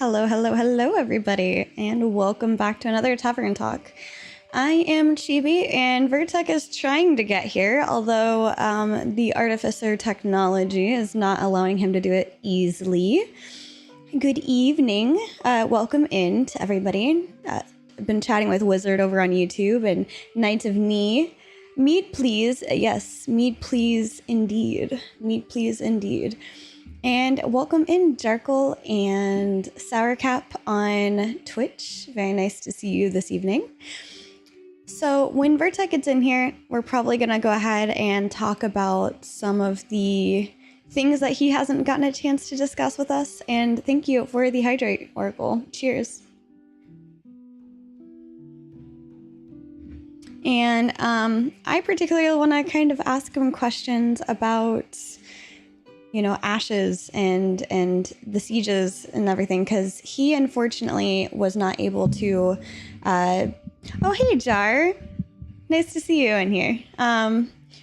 Hello, hello, hello, everybody, and welcome back to another Tavern Talk. I am Chibi, and Vertec is trying to get here, although the Artificer technology is not allowing him to do it easily. Good evening. Welcome in to everybody. I've been chatting with Wizard over on YouTube and Knights of Knee. Mead, please. Yes, mead, please, indeed. Mead, please, indeed. And welcome in Jarkle and Sourcap on Twitch. Very nice to see you this evening. So when Vertec gets in here, we're probably going to go ahead and talk about some of the things that he hasn't gotten a chance to discuss with us. And thank you for the Hydrate Oracle. Cheers. And I particularly want to kind of ask him questions about, you know, Ashes and the sieges and everything, because he unfortunately was not able to. Oh, hey, Jar. Nice to see you in here.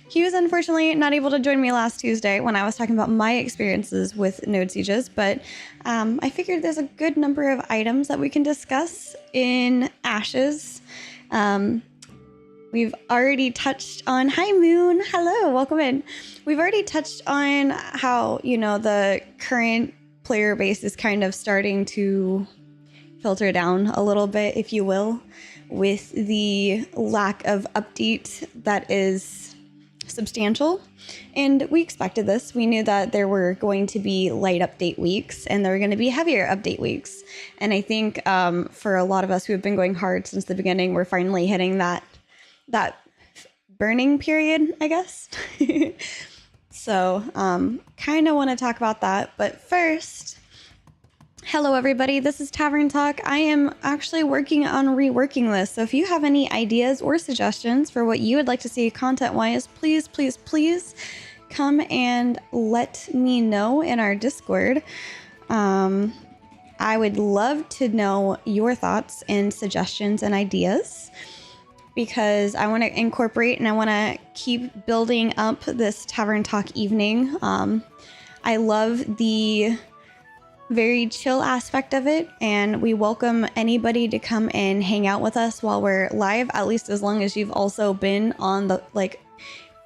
He was unfortunately not able to join me last Tuesday when I was talking about my experiences with node sieges, but I figured there's a good number of items that we can discuss in Ashes. We've already touched on, hi Moon, hello, welcome in. We've already touched on how, you know, the current player base is kind of starting to filter down a little bit, if you will, with the lack of update that is substantial. And we expected this. We knew that there were going to be light update weeks and there were going to be heavier update weeks. And I think for a lot of us who have been going hard since the beginning, we're finally hitting that burning period, I guess. So kind of want to talk about that. But first, hello everybody, this is Tavern Talk. I am actually working on reworking this. So if you have any ideas or suggestions for what you would like to see content-wise, please, please, please come and let me know in our Discord. I would love to know your thoughts and suggestions and ideas, because I want to incorporate and I want to keep building up this Tavern Talk evening. I love the very chill aspect of it, and we welcome anybody to come and hang out with us while we're live, at least as long as you've also been on the, like,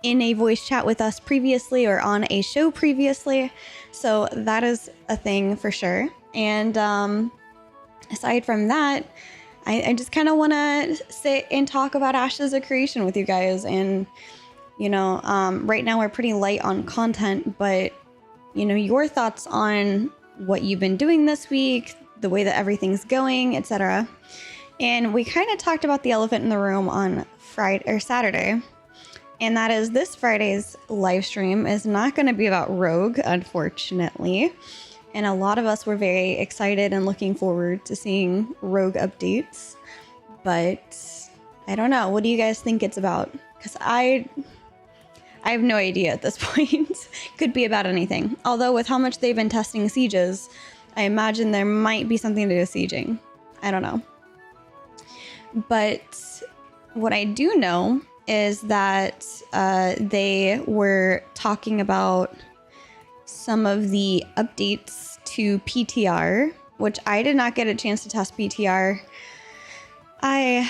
in a voice chat with us previously or on a show previously. So that is a thing for sure. And aside from that, I just kind of want to sit and talk about AshesofCreation with you guys. And, you know, right now we're pretty light on content, but, you know, your thoughts on what you've been doing this week, the way that everything's going, etc. And we kind of talked about the elephant in the room on Friday or Saturday. And that is this Friday's live stream is not going to be about Rogue, unfortunately. And a lot of us were very excited and looking forward to seeing Rogue updates. But I don't know. What do you guys think it's about? Because I have no idea at this point. Could be about anything. Although with how much they've been testing sieges, I imagine there might be something to do with sieging. I don't know. But what I do know is that they were talking about some of the updates to PTR, which I did not get a chance to test PTR. A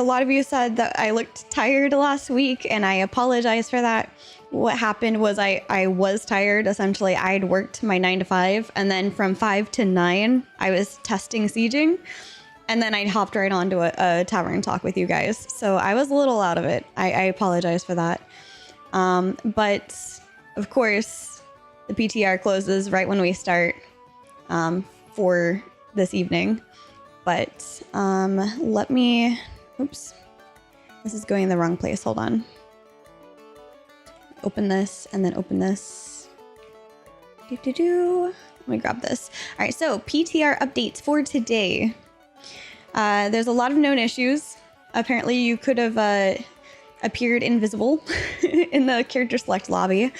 lot of you said that I looked tired last week, and I apologize for that. What happened was I was tired. Essentially, I'd worked my 9 to 5, and then from 5 to 9, I was testing sieging, and then I hopped right onto a Tavern Talk with you guys. So I was a little out of it. I apologize for that. But of course, the PTR closes right when we start for this evening. But let me... Oops. This is going in the wrong place. Hold on. Open this and then open this. Let me grab this. All right, so PTR updates for today. There's a lot of known issues. Apparently, you could have appeared invisible in the character select lobby,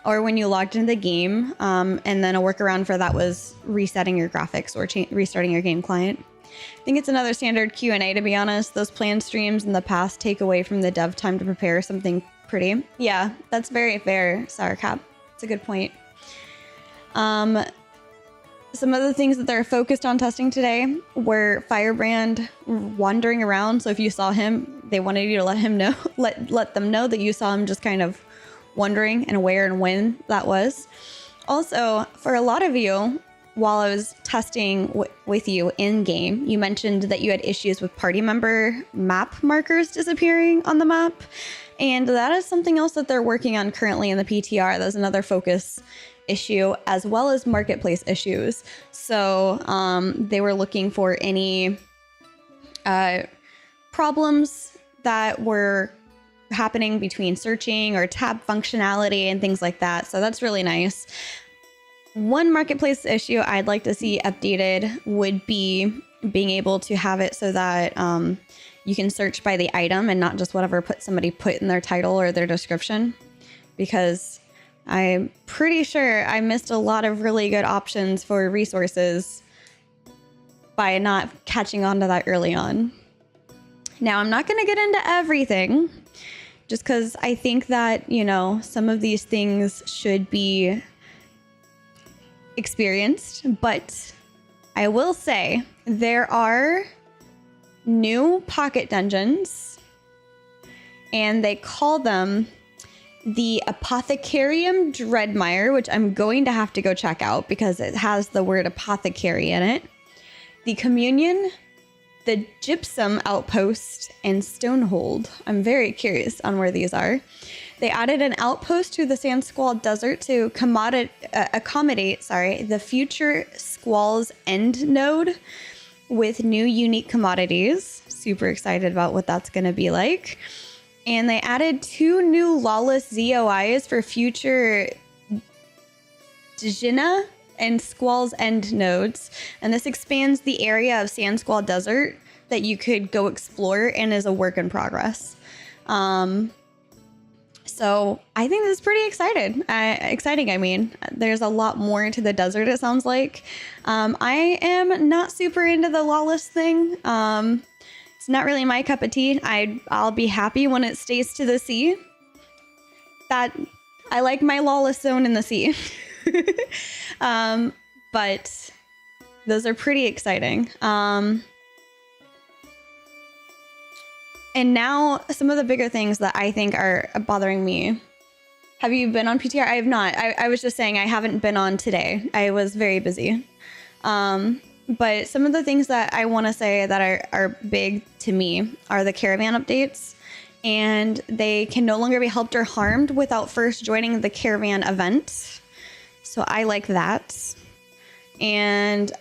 or when you logged into the game, and then a workaround for that was resetting your graphics or restarting your game client. I think it's another standard Q&A, to be honest. Those planned streams in the past take away from the dev time to prepare something pretty. Yeah, that's very fair, Sourcap. It's a good point. Some of the things that they're focused on testing today were Firebrand wandering around. So if you saw him, they wanted you to let him know, let them know that you saw him just kind of wandering and where and when that was. Also, for a lot of you, while I was testing with you in game, you mentioned that you had issues with party member map markers disappearing on the map. And that is something else that they're working on currently in the PTR. That's another focus issue, as well as marketplace issues. So they were looking for any problems that were happening between searching or tab functionality and things like that. So that's really nice. One marketplace issue I'd like to see updated would be being able to have it so that you can search by the item and not just whatever somebody put in their title or their description, because I'm pretty sure I missed a lot of really good options for resources by not catching on to that early on. Now, I'm not going to get into everything just because I think that, you know, some of these things should be experienced, but I will say there are new pocket dungeons, and they call them the Apothecarium Dreadmire, which I'm going to have to go check out because it has the word apothecary in it. The Communion, the Gypsum Outpost, and Stonehold. I'm very curious on where these are. They added an outpost to the Sand Squall Desert to accommodate the future Squall's End node with new unique commodities. Super excited about what that's going to be like. And they added 2 new lawless ZOIs for future Djinna and Squall's End nodes. And this expands the area of Sand Squall Desert that you could go explore and is a work in progress. So I think this is pretty exciting. I mean, there's a lot more to the desert, it sounds like. I am not super into the lawless thing. It's not really my cup of tea. I'll be happy when it stays to the sea. That I like my lawless zone in the sea. But those are pretty exciting. And now some of the bigger things that I think are bothering me. Have you been on PTR? I have not. I was just saying I haven't been on today. I was very busy. But some of the things that I want to say that are big to me are the caravan updates. And they can no longer be helped or harmed without first joining the caravan event. So I like that. And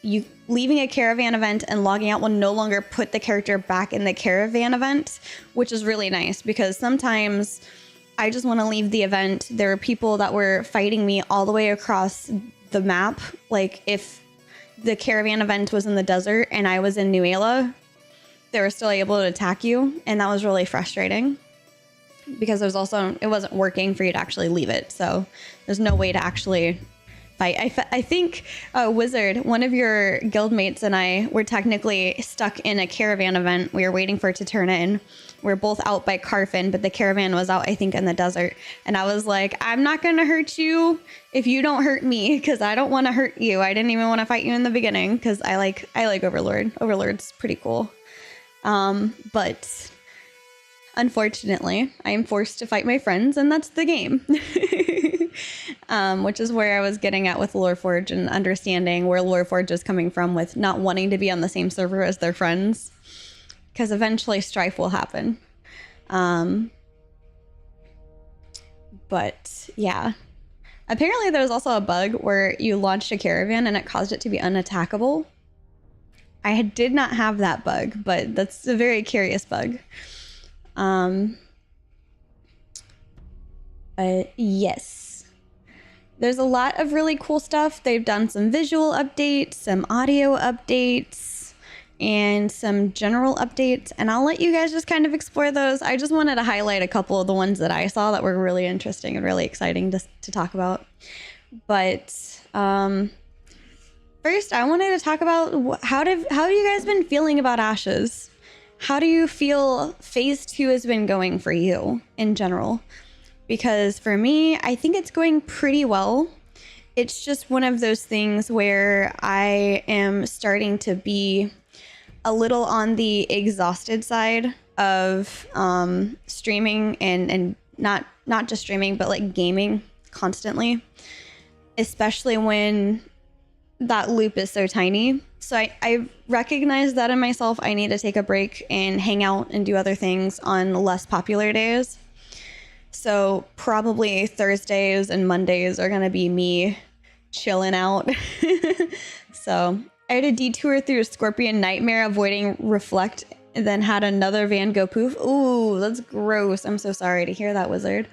you leaving a caravan event and logging out will no longer put the character back in the caravan event, which is really nice because sometimes I just want to leave the event. There were people that were fighting me all the way across the map. Like if the caravan event was in the desert and I was in New Ayla, they were still able to attack you. And that was really frustrating because it wasn't working for you to actually leave it. So there's no way to actually fight. I think Wizard, one of your guildmates, and I were technically stuck in a caravan event. We were waiting for it to turn in. We were both out by Carfin, but the caravan was out, I think, in the desert. And I was like, I'm not going to hurt you if you don't hurt me, because I don't want to hurt you. I didn't even want to fight you in the beginning because I like Overlord. Overlord's pretty cool. But unfortunately, I am forced to fight my friends, and that's the game. Which is where I was getting at with Loreforge and understanding where Loreforge is coming from with not wanting to be on the same server as their friends, because eventually strife will happen. But yeah, apparently there was also a bug where you launched a caravan and it caused it to be unattackable. I did not have that bug, but that's a very curious bug. But yes. There's a lot of really cool stuff. They've done some visual updates, some audio updates, and some general updates. And I'll let you guys just kind of explore those. I just wanted to highlight a couple of the ones that I saw that were really interesting and really exciting to talk about. But first, I wanted to talk about how have you guys been feeling about Ashes? How do you feel Phase 2 has been going for you in general? Because for me, I think it's going pretty well. it's just one of those things where I am starting to be a little on the exhausted side of streaming and not just streaming, but like gaming constantly, especially when that loop is so tiny. So I recognize that in myself. I need to take a break and hang out and do other things on less popular days. So probably Thursdays and Mondays are going to be me chilling out. So I had a detour through a Scorpion Nightmare avoiding Reflect, and then had another van go poof. Ooh, that's gross. I'm so sorry to hear that, Wizard.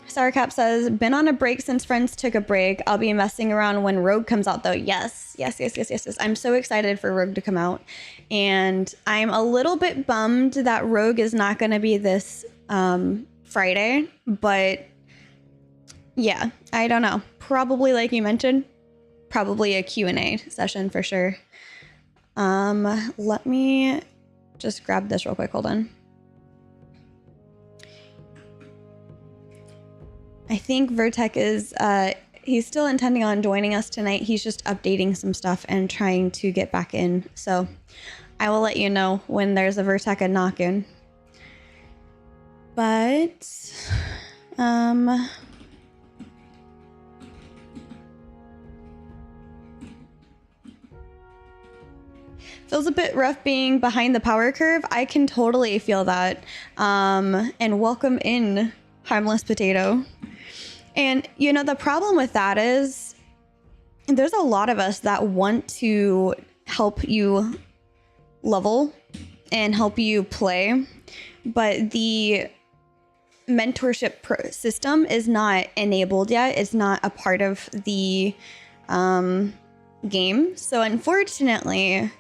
Sourcap says, been on a break since Friends took a break. I'll be messing around when Rogue comes out, though. Yes. I'm so excited for Rogue to come out. And I'm a little bit bummed that Rogue is not going to be this Friday. But yeah, I don't know. Probably, like you mentioned, probably a Q&A session for sure. Let me just grab this real quick. Hold on. I think Vertec is, he's still intending on joining us tonight. He's just updating some stuff and trying to get back in. So I will let you know when there's a Vertec knock-in. But, feels a bit rough being behind the power curve. I can totally feel that. And welcome in, Harmless Potato. And, you know, the problem with that is there's a lot of us that want to help you level and help you play, but the mentorship system is not enabled yet. It's not a part of the game. So unfortunately,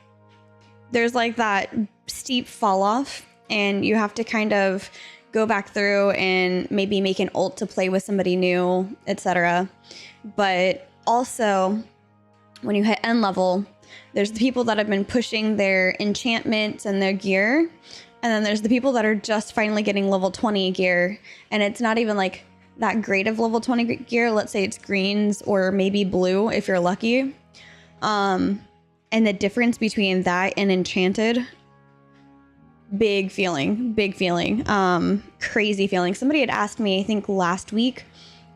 there's like that steep fall off, and you have to kind of go back through and maybe make an ult to play with somebody new, etc. But also, when you hit end level, there's the people that have been pushing their enchantments and their gear, and then there's the people that are just finally getting level 20 gear, and it's not even like that great of level 20 gear. Let's say it's greens or maybe blue if you're lucky. And the difference between that and enchanted, big feeling, crazy feeling. Somebody had asked me, I think last week,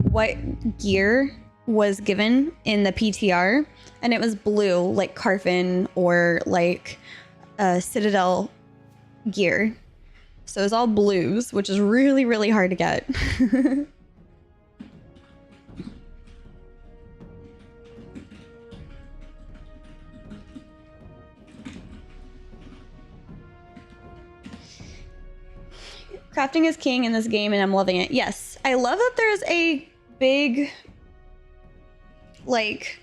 what gear was given in the PTR, and it was blue, like Carfin or like Citadel gear. So it was all blues, which is really, really hard to get. Crafting is king in this game, and I'm loving it. Yes, I love that there's a big, like,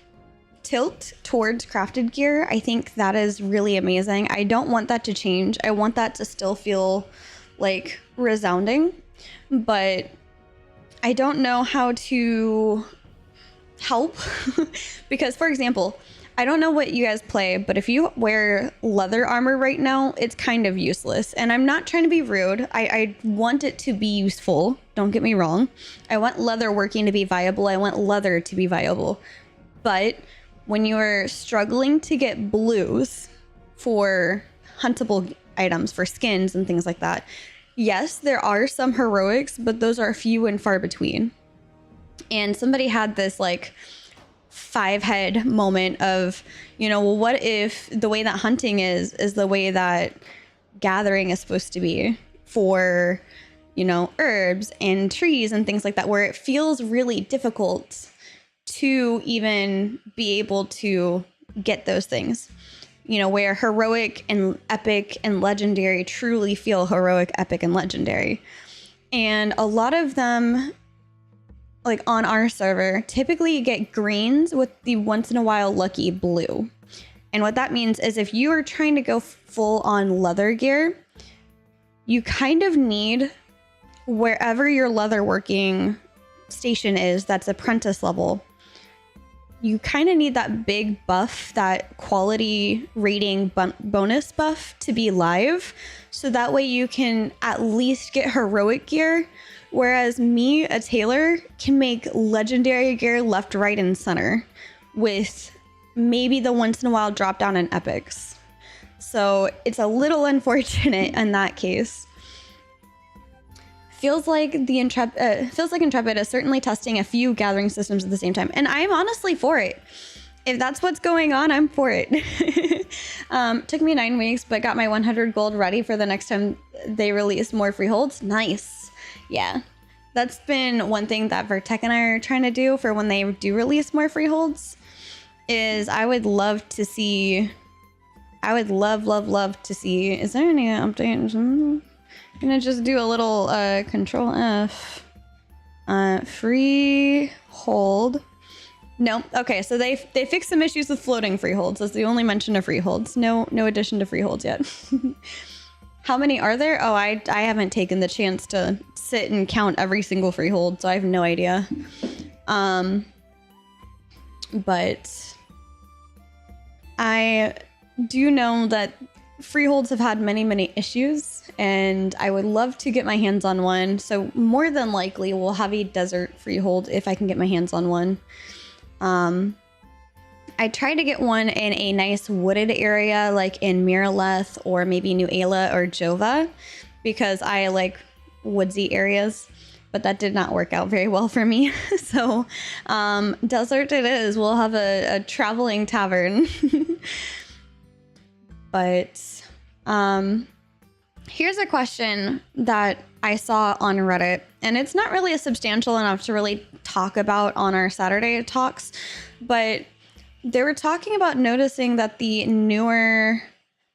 tilt towards crafted gear. I think that is really amazing. I don't want that to change. I want that to still feel, like, resounding. But I don't know how to help. Because, for example, I don't know what you guys play, but if you wear leather armor right now, it's kind of useless. And I'm not trying to be rude. I want it to be useful. Don't get me wrong. I want leather working to be viable. I want leather to be viable. But when you're struggling to get blues for huntable items, for skins and things like that, yes, there are some heroics, but those are few and far between. And somebody had this, like, 5-head moment of, you know, well, what if the way that hunting is the way that gathering is supposed to be for, you know, herbs and trees and things like that, where it feels really difficult to even be able to get those things, you know, where heroic and epic and legendary truly feel heroic, epic, and legendary. And a lot of them, like on our server, typically you get greens with the once in a while lucky blue. And what that means is if you are trying to go full on leather gear, you kind of need, wherever your leather working station is, that's apprentice level, you kind of need that big buff, that quality rating bonus buff to be live. So that way you can at least get heroic gear Whereas me, a tailor, can make legendary gear left, right, and center with maybe the once in a while drop down in epics. So it's a little unfortunate in that case. Feels like Intrepid is certainly testing a few gathering systems at the same time, and I'm honestly for it. If that's what's going on, I'm for it. Took me 9 weeks, but got my 100 gold ready for the next time they release more freeholds. Nice. Yeah, that's been one thing that Vertec and I are trying to do for when they do release more freeholds. Is I would love to see. I would love to see. Is there any updates? I'm gonna just do a little Control F. Freehold. No. Okay, so they fixed some issues with floating freeholds. That's the only mention of freeholds. No addition to freeholds yet. How many are there? Oh, I haven't taken the chance to sit and count every single freehold, so I have no idea. But I do know that freeholds have had many issues, and I would love to get my hands on one. So more than likely we'll have a desert freehold if I can get my hands on one. I tried to get one in a nice wooded area like in Miraleth or maybe New Ayla or Jova because I like woodsy areas, but that did not work out very well for me. So desert it is. We'll have a traveling tavern. But here's a question that I saw on Reddit, and it's not really substantial enough to really talk about on our Saturday talks, but they were talking about noticing that the newer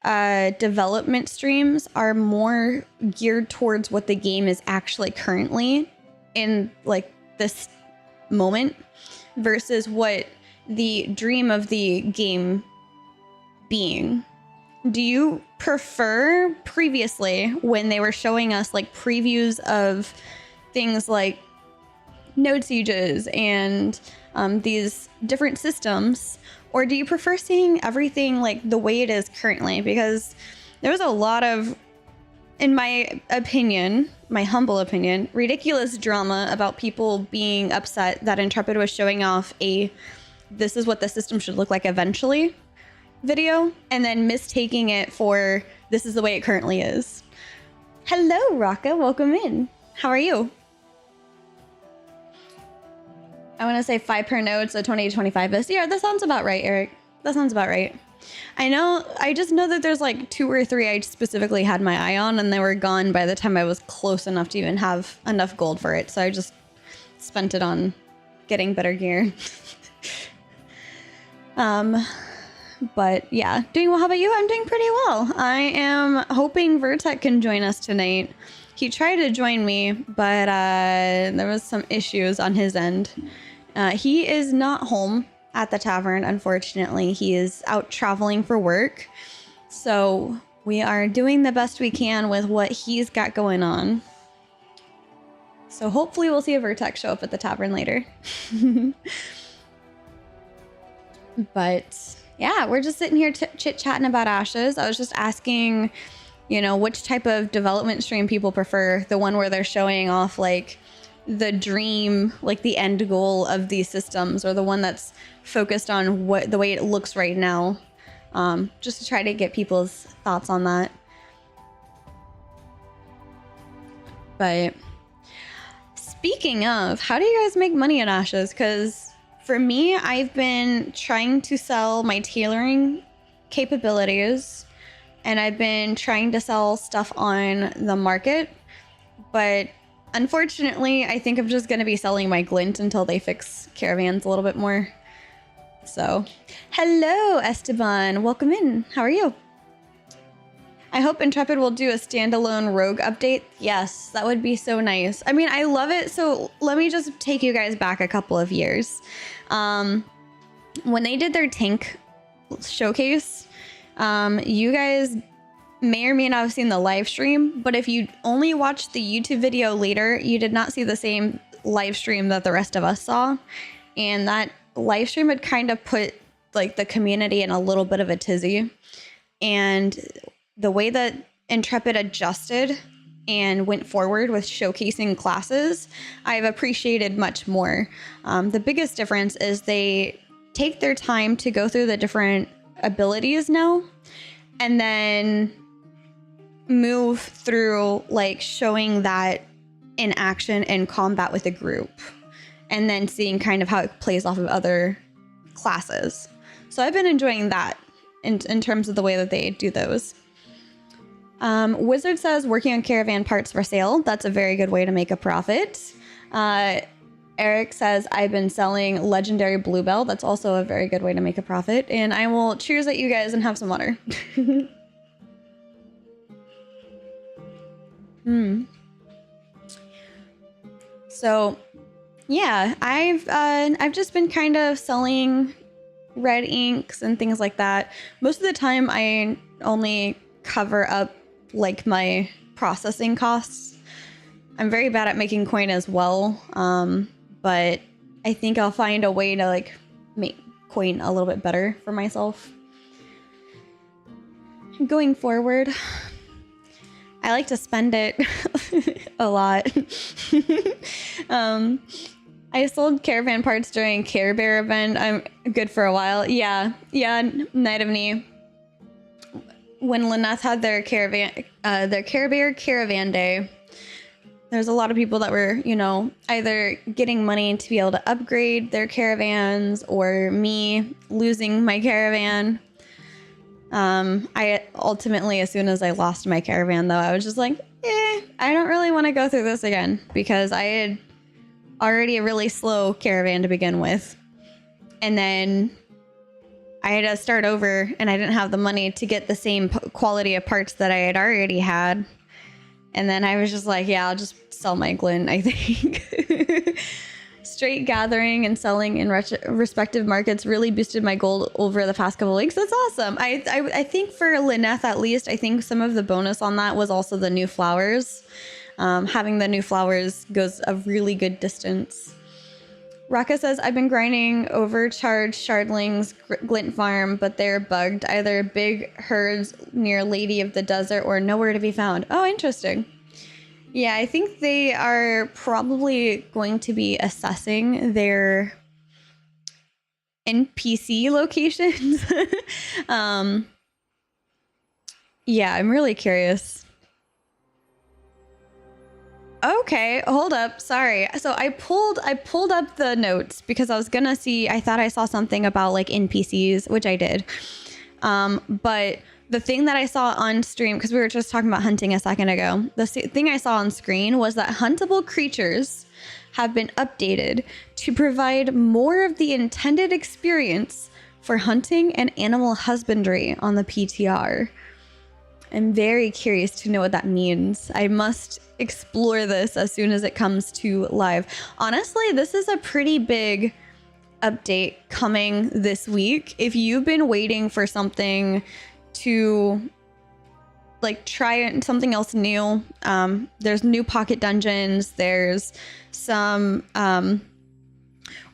development streams are more geared towards what the game is actually currently in like this moment versus what the dream of the game being. Do you prefer previously when they were showing us like previews of things like node sieges and these different systems, or do you prefer seeing everything like the way it is currently? Because there was a lot of, in my opinion, my humble opinion, ridiculous drama about people being upset that Intrepid was showing off this is what the system should look like eventually video, and then mistaking it for this is the way it currently is. Hello, Raka, welcome in. How are you? I want to say 5 per node, so 20 to 25 bits. Yeah, that sounds about right, Eric. That sounds about right. I just know that there's like 2 or 3 I specifically had my eye on, and they were gone by the time I was close enough to even have enough gold for it. So I just spent it on getting better gear. But yeah, doing well. How about you? I'm doing pretty well. I am hoping Vertec can join us tonight. He tried to join me, but there was some issues on his end. He is not home at the tavern, unfortunately. He is out traveling for work. So we are doing the best we can with what he's got going on. So hopefully we'll see a Vertec show up at the tavern later. But yeah, we're just sitting here chit-chatting about Ashes. I was just asking, which type of development stream people prefer. The one where they're showing off like the dream, like the end goal of these systems, or the one that's focused on the way it looks right now. Just to try to get people's thoughts on that. But speaking of, how do you guys make money in Ashes? Because for me, I've been trying to sell my tailoring capabilities, and I've been trying to sell stuff on the market, but unfortunately, I think I'm just going to be selling my glint until they fix caravans a little bit more. So, hello, Esteban. Welcome in. How are you? I hope Intrepid will do a standalone rogue update. Yes, that would be so nice. I mean, I love it. So let me just take you guys back a couple of years. When they did their tank showcase, you guys may or may not have seen the live stream, but if you only watched the YouTube video later, you did not see the same live stream that the rest of us saw. And that live stream had kind of put like the community in a little bit of a tizzy. And the way that Intrepid adjusted and went forward with showcasing classes, I've appreciated much more. The biggest difference is they take their time to go through the different abilities now, and then move through like showing that in action and combat with a group, and then seeing kind of how it plays off of other classes. So I've been enjoying that in terms of the way that they do those. Wizard says working on caravan parts for sale. That's a very good way to make a profit. Eric says I've been selling legendary bluebell. That's also a very good way to make a profit. And I will cheers at you guys and have some water. So yeah, I've just been kind of selling red inks and things like that. Most of the time I only cover up like my processing costs. I'm very bad at making coin as well, but I think I'll find a way to like make coin a little bit better for myself going forward. I like to spend it a lot. I sold caravan parts during Care Bear event. I'm good for a while. Yeah, Night of Knee. When Lyneth had their Care Bear caravan day, there's a lot of people that were, you know, either getting money to be able to upgrade their caravans or me losing my caravan. I ultimately, as soon as I lost my caravan though, I was just like, I don't really want to go through this again, because I had already a really slow caravan to begin with. And then I had to start over, and I didn't have the money to get the same quality of parts that I had already had. And then I was just like, yeah, I'll just sell my glint, I think. Straight gathering and selling in respective markets really boosted my gold over the past couple of weeks. That's awesome. I think for Lyneth, at least, I think some of the bonus on that was also the new flowers. Having the new flowers goes a really good distance. Raka says, I've been grinding overcharged shardlings glint farm, but they're bugged. Either big herds near Lady of the Desert or nowhere to be found. Oh, interesting. Yeah, I think they are probably going to be assessing their NPC locations. Yeah, I'm really curious. Okay, hold up. Sorry. So I pulled up the notes because I was gonna see, I thought I saw something about like NPCs, which I did. But the thing that I saw on stream, because we were just talking about hunting a second ago, the thing I saw on screen was that huntable creatures have been updated to provide more of the intended experience for hunting and animal husbandry on the PTR. I'm very curious to know what that means. I must explore this as soon as it comes to live. Honestly, this is a pretty big update coming this week. If you've been waiting for something to like try something else new, there's new pocket dungeons. There's some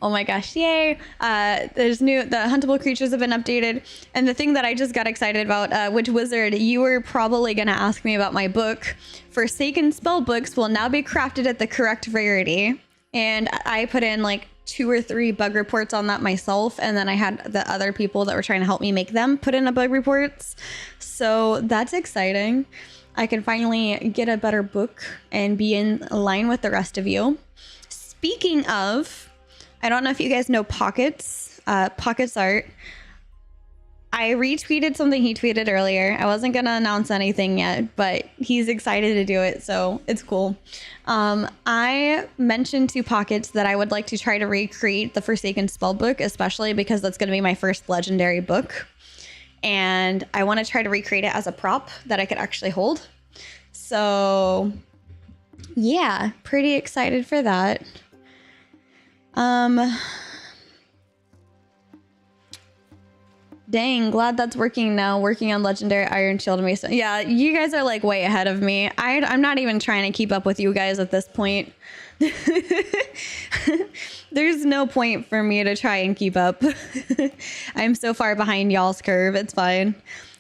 oh my gosh, yay. There's the huntable creatures have been updated. And the thing that I just got excited about, which Wizard, you were probably going to ask me about my book. Forsaken spellbooks will now be crafted at the correct rarity. And I put in like 2 or 3 bug reports on that myself. And then I had the other people that were trying to help me make them put in the bug reports. So that's exciting. I can finally get a better book and be in line with the rest of you. Speaking of, I don't know if you guys know Pockets, Pockets Art. I retweeted something he tweeted earlier. I wasn't going to announce anything yet, but he's excited to do it, so it's cool. I mentioned to Pockets that I would like to try to recreate the Forsaken Spellbook, especially because that's going to be my first legendary book. And I want to try to recreate it as a prop that I could actually hold. So, yeah, pretty excited for that. Dang, glad that's working now, working on Legendary Iron Shield Mason. Yeah, you guys are like way ahead of me. I'm not even trying to keep up with you guys at this point. There's no point for me to try and keep up. I'm so far behind y'all's curve. It's fine.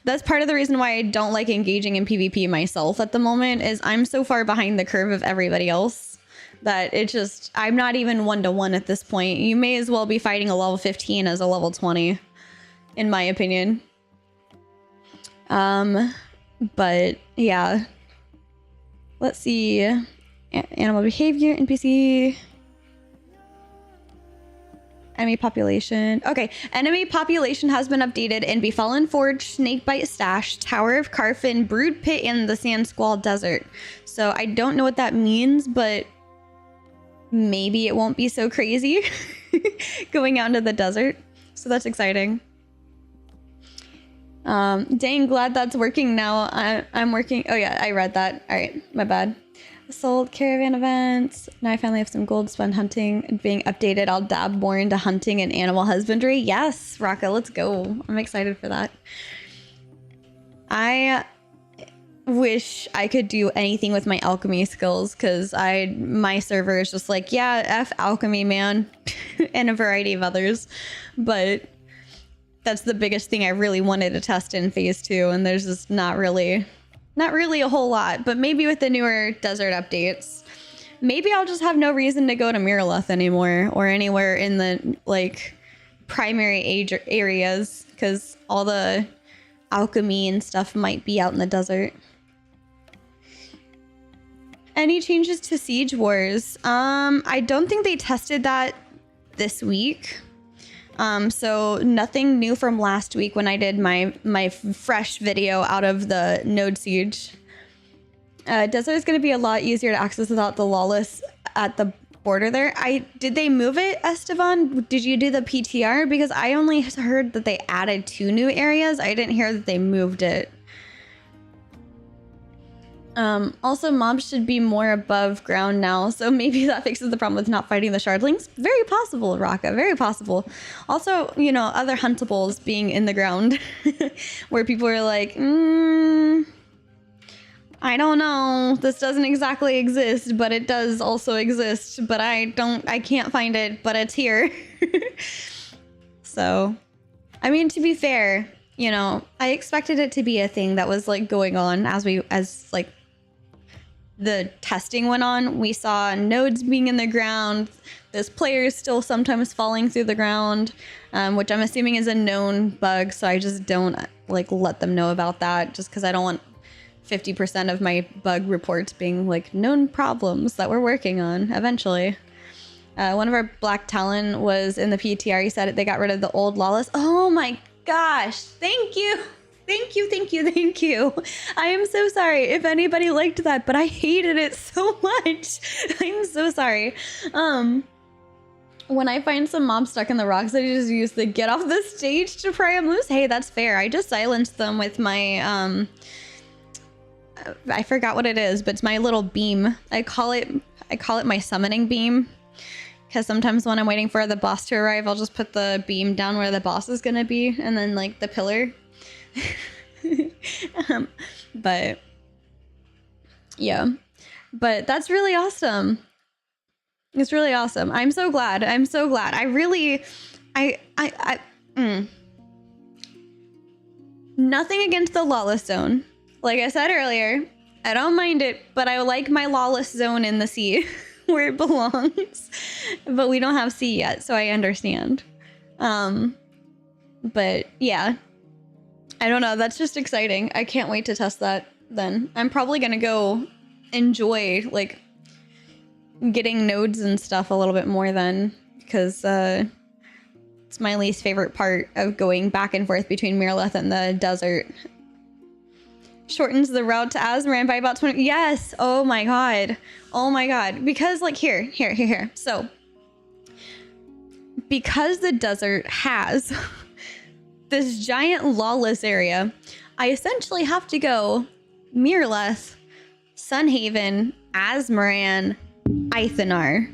That's part of the reason why I don't like engaging in PvP myself at the moment, is I'm so far behind the curve of everybody else that it just, I'm not even 1-to-1 at this point. You may as well be fighting a level 15 as a level 20, in my opinion. But yeah, let's see. Animal behavior, NPC, enemy population. Okay, enemy population has been updated in Befallen Forge, Snakebite Stash, Tower of Carfin, Brood Pit, and the Sand Squall Desert. So I don't know what that means, but maybe it won't be so crazy going out into the desert. So that's exciting. Dang, glad that's working now. I'm working. Oh yeah, I read that. All right, my bad. Sold caravan events. Now I finally have some gold to spend hunting. Being updated, I'll dab more into hunting and animal husbandry. Yes, Raka, let's go. I'm excited for that. I wish I could do anything with my alchemy skills, because my server is just like, yeah, F alchemy, man, and a variety of others. But that's the biggest thing I really wanted to test in phase 2, and there's just not really a whole lot. But maybe with the newer desert updates, maybe I'll just have no reason to go to Miraleth anymore, or anywhere in the like primary areas, because all the alchemy and stuff might be out in the desert. Any changes to Siege Wars? I don't think they tested that this week. So nothing new from last week when I did my fresh video out of the node siege. Desert is going to be a lot easier to access without the lawless at the border there. Did they move it, Esteban? Did you do the PTR? Because I only heard that they added 2 new areas. I didn't hear that they moved it. Also, mobs should be more above ground now, so maybe that fixes the problem with not fighting the shardlings. Very possible, Raka, very possible. Also, you know, other huntables being in the ground, where people are like, I don't know, this doesn't exactly exist, but it does also exist, but I can't find it, but it's here. So, I mean, to be fair, you know, I expected it to be a thing that was like going on as like the testing went on. We saw nodes being in the ground. There's players still sometimes falling through the ground, which I'm assuming is a known bug. So I just don't like let them know about that, just because I don't want 50% of my bug reports being like known problems that we're working on eventually. One of our Black Talon was in the PTR. He said they got rid of the old lawless. Oh my gosh. Thank you. Thank you, thank you, thank you. I am so sorry if anybody liked that, but I hated it so much. I'm so sorry. When I find some mobs stuck in the rocks, I just use the get off the stage to pry them loose. Hey, that's fair. I just silenced them with my, I forgot what it is, but it's my little beam. I call it my summoning beam. Because sometimes when I'm waiting for the boss to arrive, I'll just put the beam down where the boss is gonna be, and then like the pillar. But yeah, but that's really awesome. It's really awesome. I'm so glad. I'm so glad. I really, nothing against the lawless zone. Like I said earlier, I don't mind it, but I like my lawless zone in the sea where it belongs. But we don't have sea yet, so I understand. But yeah. I don't know. That's just exciting. I can't wait to test that then. I'm probably going to go enjoy like getting nodes and stuff a little bit more then, because it's my least favorite part of going back and forth between Miraleth and the desert. Shortens the route to Azmoran by about 20. Yes. Oh my God. Oh my God. Because like here. So because the desert has this giant lawless area, I essentially have to go Miraleth, Sunhaven, Azmoran, Eithnar.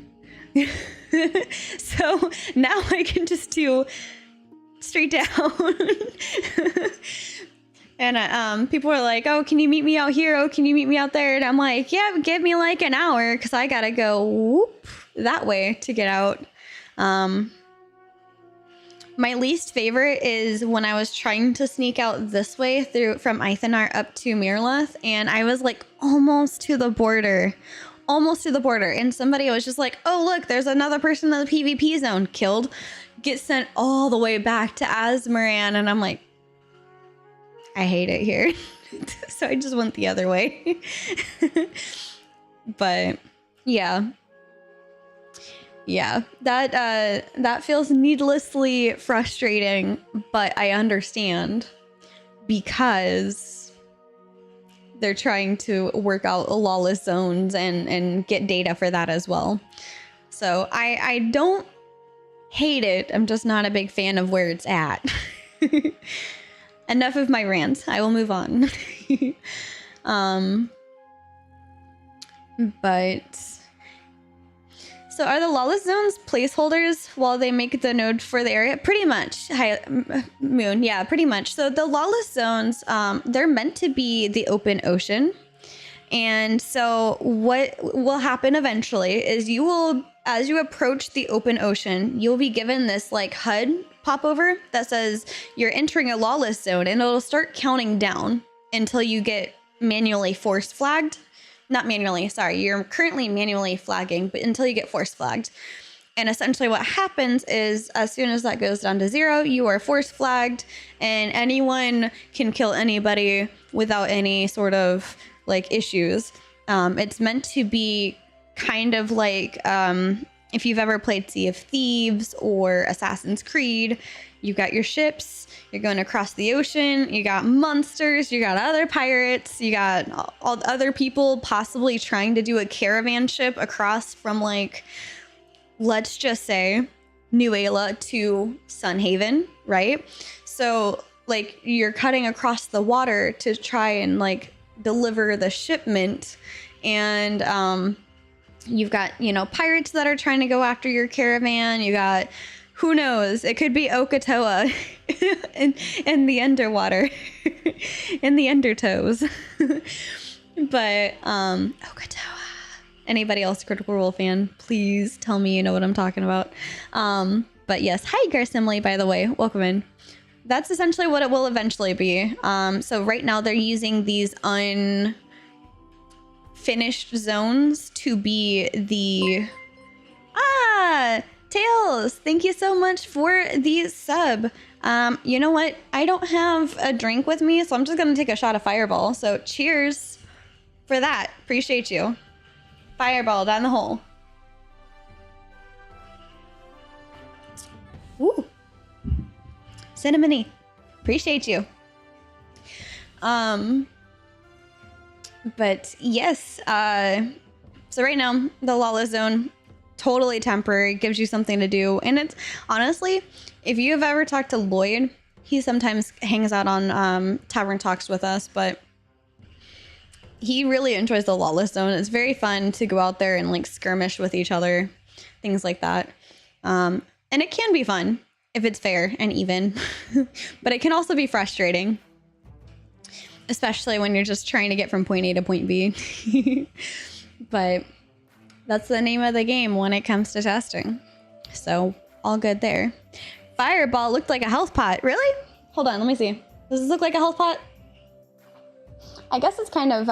So now I can just do straight down. And people are like, oh, can you meet me out here? Oh, can you meet me out there? And I'm like, yeah, give me like an hour, because I gotta go whoop that way to get out. My least favorite is when I was trying to sneak out this way through from Eithnar up to Mirlath, and I was like almost to the border. And somebody was just like, oh, look, there's another person in the PvP zone. Killed. Get sent all the way back to Azmoran. And I'm like, I hate it here. So I just went the other way. But yeah. Yeah, that feels needlessly frustrating, but I understand because they're trying to work out lawless zones and get data for that as well. So I don't hate it. I'm just not a big fan of where it's at. Enough of my rant. I will move on. But so are the lawless zones placeholders while they make the node for the area? Pretty much. Hi, Moon. Yeah, pretty much. So the lawless zones, they're meant to be the open ocean. And so what will happen eventually is you will, as you approach the open ocean, you'll be given this like HUD popover that says you're entering a lawless zone, and it'll start counting down until you get manually force flagged. Not manually, sorry, you're currently manually flagging, but until you get force flagged. And essentially what happens is as soon as that goes down to 0, you are force flagged, and anyone can kill anybody without any sort of like issues. It's meant to be kind of like if you've ever played Sea of Thieves or Assassin's Creed, you've got your ships, you're going across the ocean, you got monsters, you got other pirates, you got all other people possibly trying to do a caravan ship across from like, let's just say Nuela to Sunhaven, right? So like you're cutting across the water to try and like deliver the shipment, and you've got, you know, pirates that are trying to go after your caravan. You got, who knows, it could be Okatoa in the underwater, in the undertows. But Okatoa. Anybody else Critical Role fan, please tell me you know what I'm talking about. But yes, hi Garsimile, by the way, welcome in. That's essentially what it will eventually be. So right now they're using these unfinished zones to be the... Tails, thank you so much for the sub. You know what? I don't have a drink with me, so I'm just gonna take a shot of Fireball. So cheers for that. Appreciate you. Fireball down the hole. Woo. Cinnamony. Appreciate you. But yes, so right now the lawless zone, totally temporary, gives you something to do. And it's honestly, if you have ever talked to Lloyd, he sometimes hangs out on Tavern Talks with us, but he really enjoys the lawless zone. It's very fun to go out there and like skirmish with each other, things like that. And it can be fun if it's fair and even, but it can also be frustrating, especially when you're just trying to get from point A to point B. But that's the name of the game when it comes to testing. So all good there. Fireball looked like a health pot. Really? Hold on, let me see. Does this look like a health pot? I guess it's kind of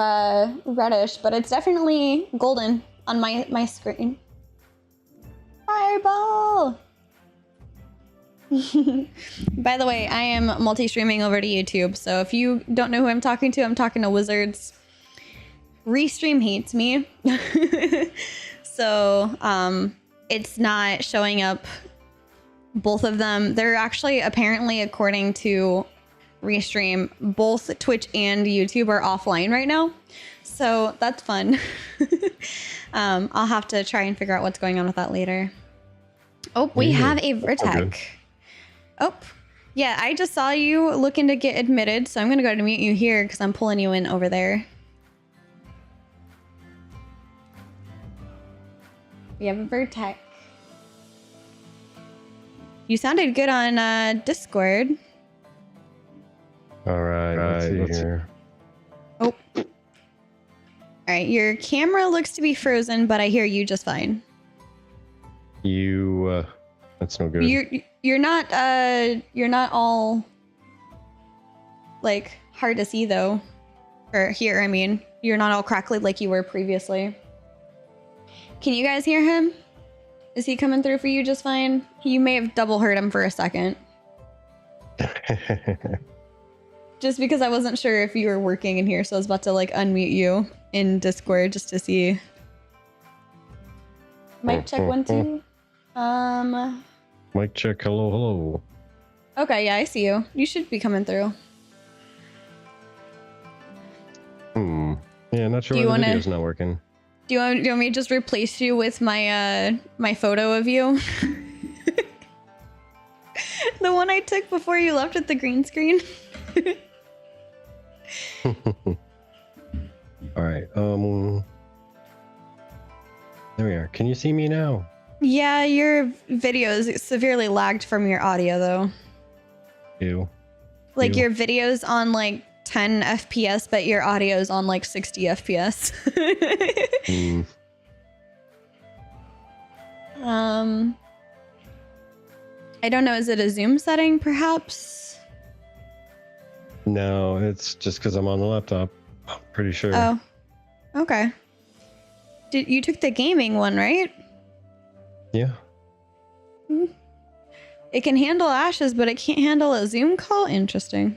reddish, but it's definitely golden on my screen. Fireball! By the way, I am multi-streaming over to YouTube, so if you don't know who I'm talking to a Wizards. Restream hates me. So it's not showing up, both of them. They're actually, apparently, according to Restream, both Twitch and YouTube are offline right now. So that's fun. I'll have to try and figure out what's going on with that later. Oh, we have a Vertec. Oh, yeah, I just saw you looking to get admitted, so I'm going to go to mute you here because I'm pulling you in over there. We have a Vertec. You sounded good on Discord. All right, let's see here. Oh. All right, your camera looks to be frozen, but I hear you just fine. You, That's no good. You're not all like hard to see though. Or here, I mean, you're not all crackly like you were previously. Can you guys hear him? Is he coming through for you just fine? You may have double heard him for a second. Just because I wasn't sure if you were working in here, so I was about to like unmute you in Discord just to see. Mic check 1 2. Mic check. Hello. Okay, yeah, I see you. You should be coming through. Yeah, not sure why the video's not working. Do you want me to just replace you with my my photo of you? The one I took before you left with the green screen. All right. There we are. Can you see me now? Yeah, your video is severely lagged from your audio though. Ew. Like your video's on like 10 FPS, but your audio's on like 60 FPS. I don't know. Is it a Zoom setting, perhaps? No, it's just because I'm on the laptop. I'm pretty sure. Oh, okay. You took the gaming one, right? Yeah. It can handle Ashes, but it can't handle a Zoom call? Interesting.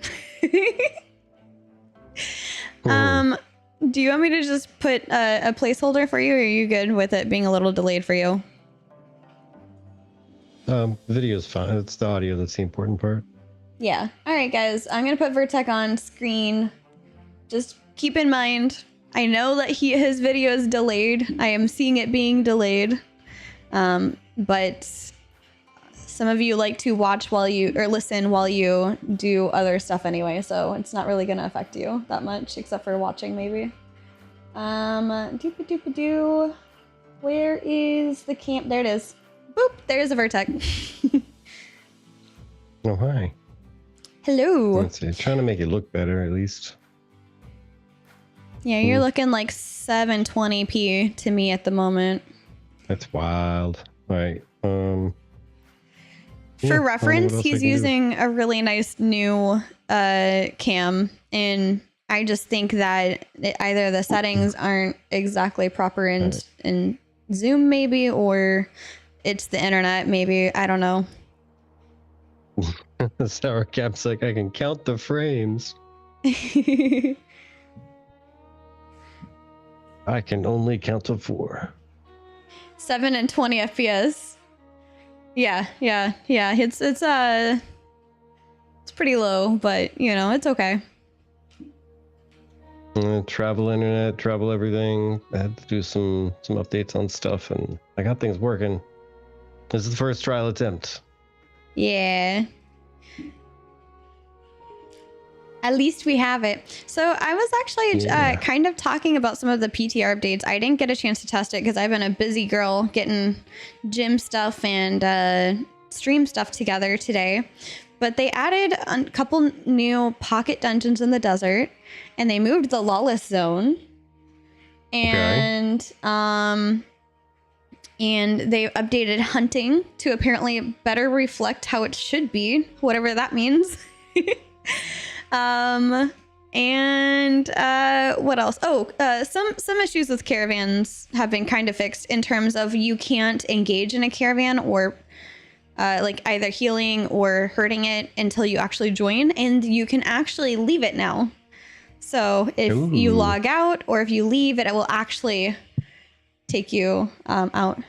Do you want me to just put a placeholder for you, or are you good with it being a little delayed for you? Video's fine. It's the audio that's the important part. Yeah. All right, guys. I'm going to put Vertec on screen. Just keep in mind, I know that his video is delayed. I am seeing it being delayed. But some of you like to watch or listen while you do other stuff anyway, so it's not really going to affect you that much, except for watching maybe. Doop-a-doop-a-doo. Where is the camp? There it is. Boop, there's a Vertec. Oh, hi. Hello. Let's see. Trying to make it look better, at least. Yeah, you're looking like 720p to me at the moment. That's wild. All right. For reference, he's using a really nice new cam, and I just think that either the settings aren't exactly proper in Zoom maybe, or it's the internet maybe. I don't know. Sour Cap's like, I can count the frames. I can only count to 4. 7 and 20 FPS. Yeah. It's pretty low, but you know, it's okay. Travel internet, travel everything. I had to do some updates on stuff, and I got things working. This is the first trial attempt. Yeah. At least we have it. So I was actually kind of talking about some of the PTR updates. I didn't get a chance to test it because I've been a busy girl getting gym stuff and stream stuff together today. But they added a couple new pocket dungeons in the desert, and they moved the lawless zone. And and they updated hunting to apparently better reflect how it should be, whatever that means. And what else? Some issues with caravans have been kind of fixed in terms of you can't engage in a caravan or like either healing or hurting it until you actually join, and you can actually leave it now. So if you log out or if you leave it, it will actually take you out.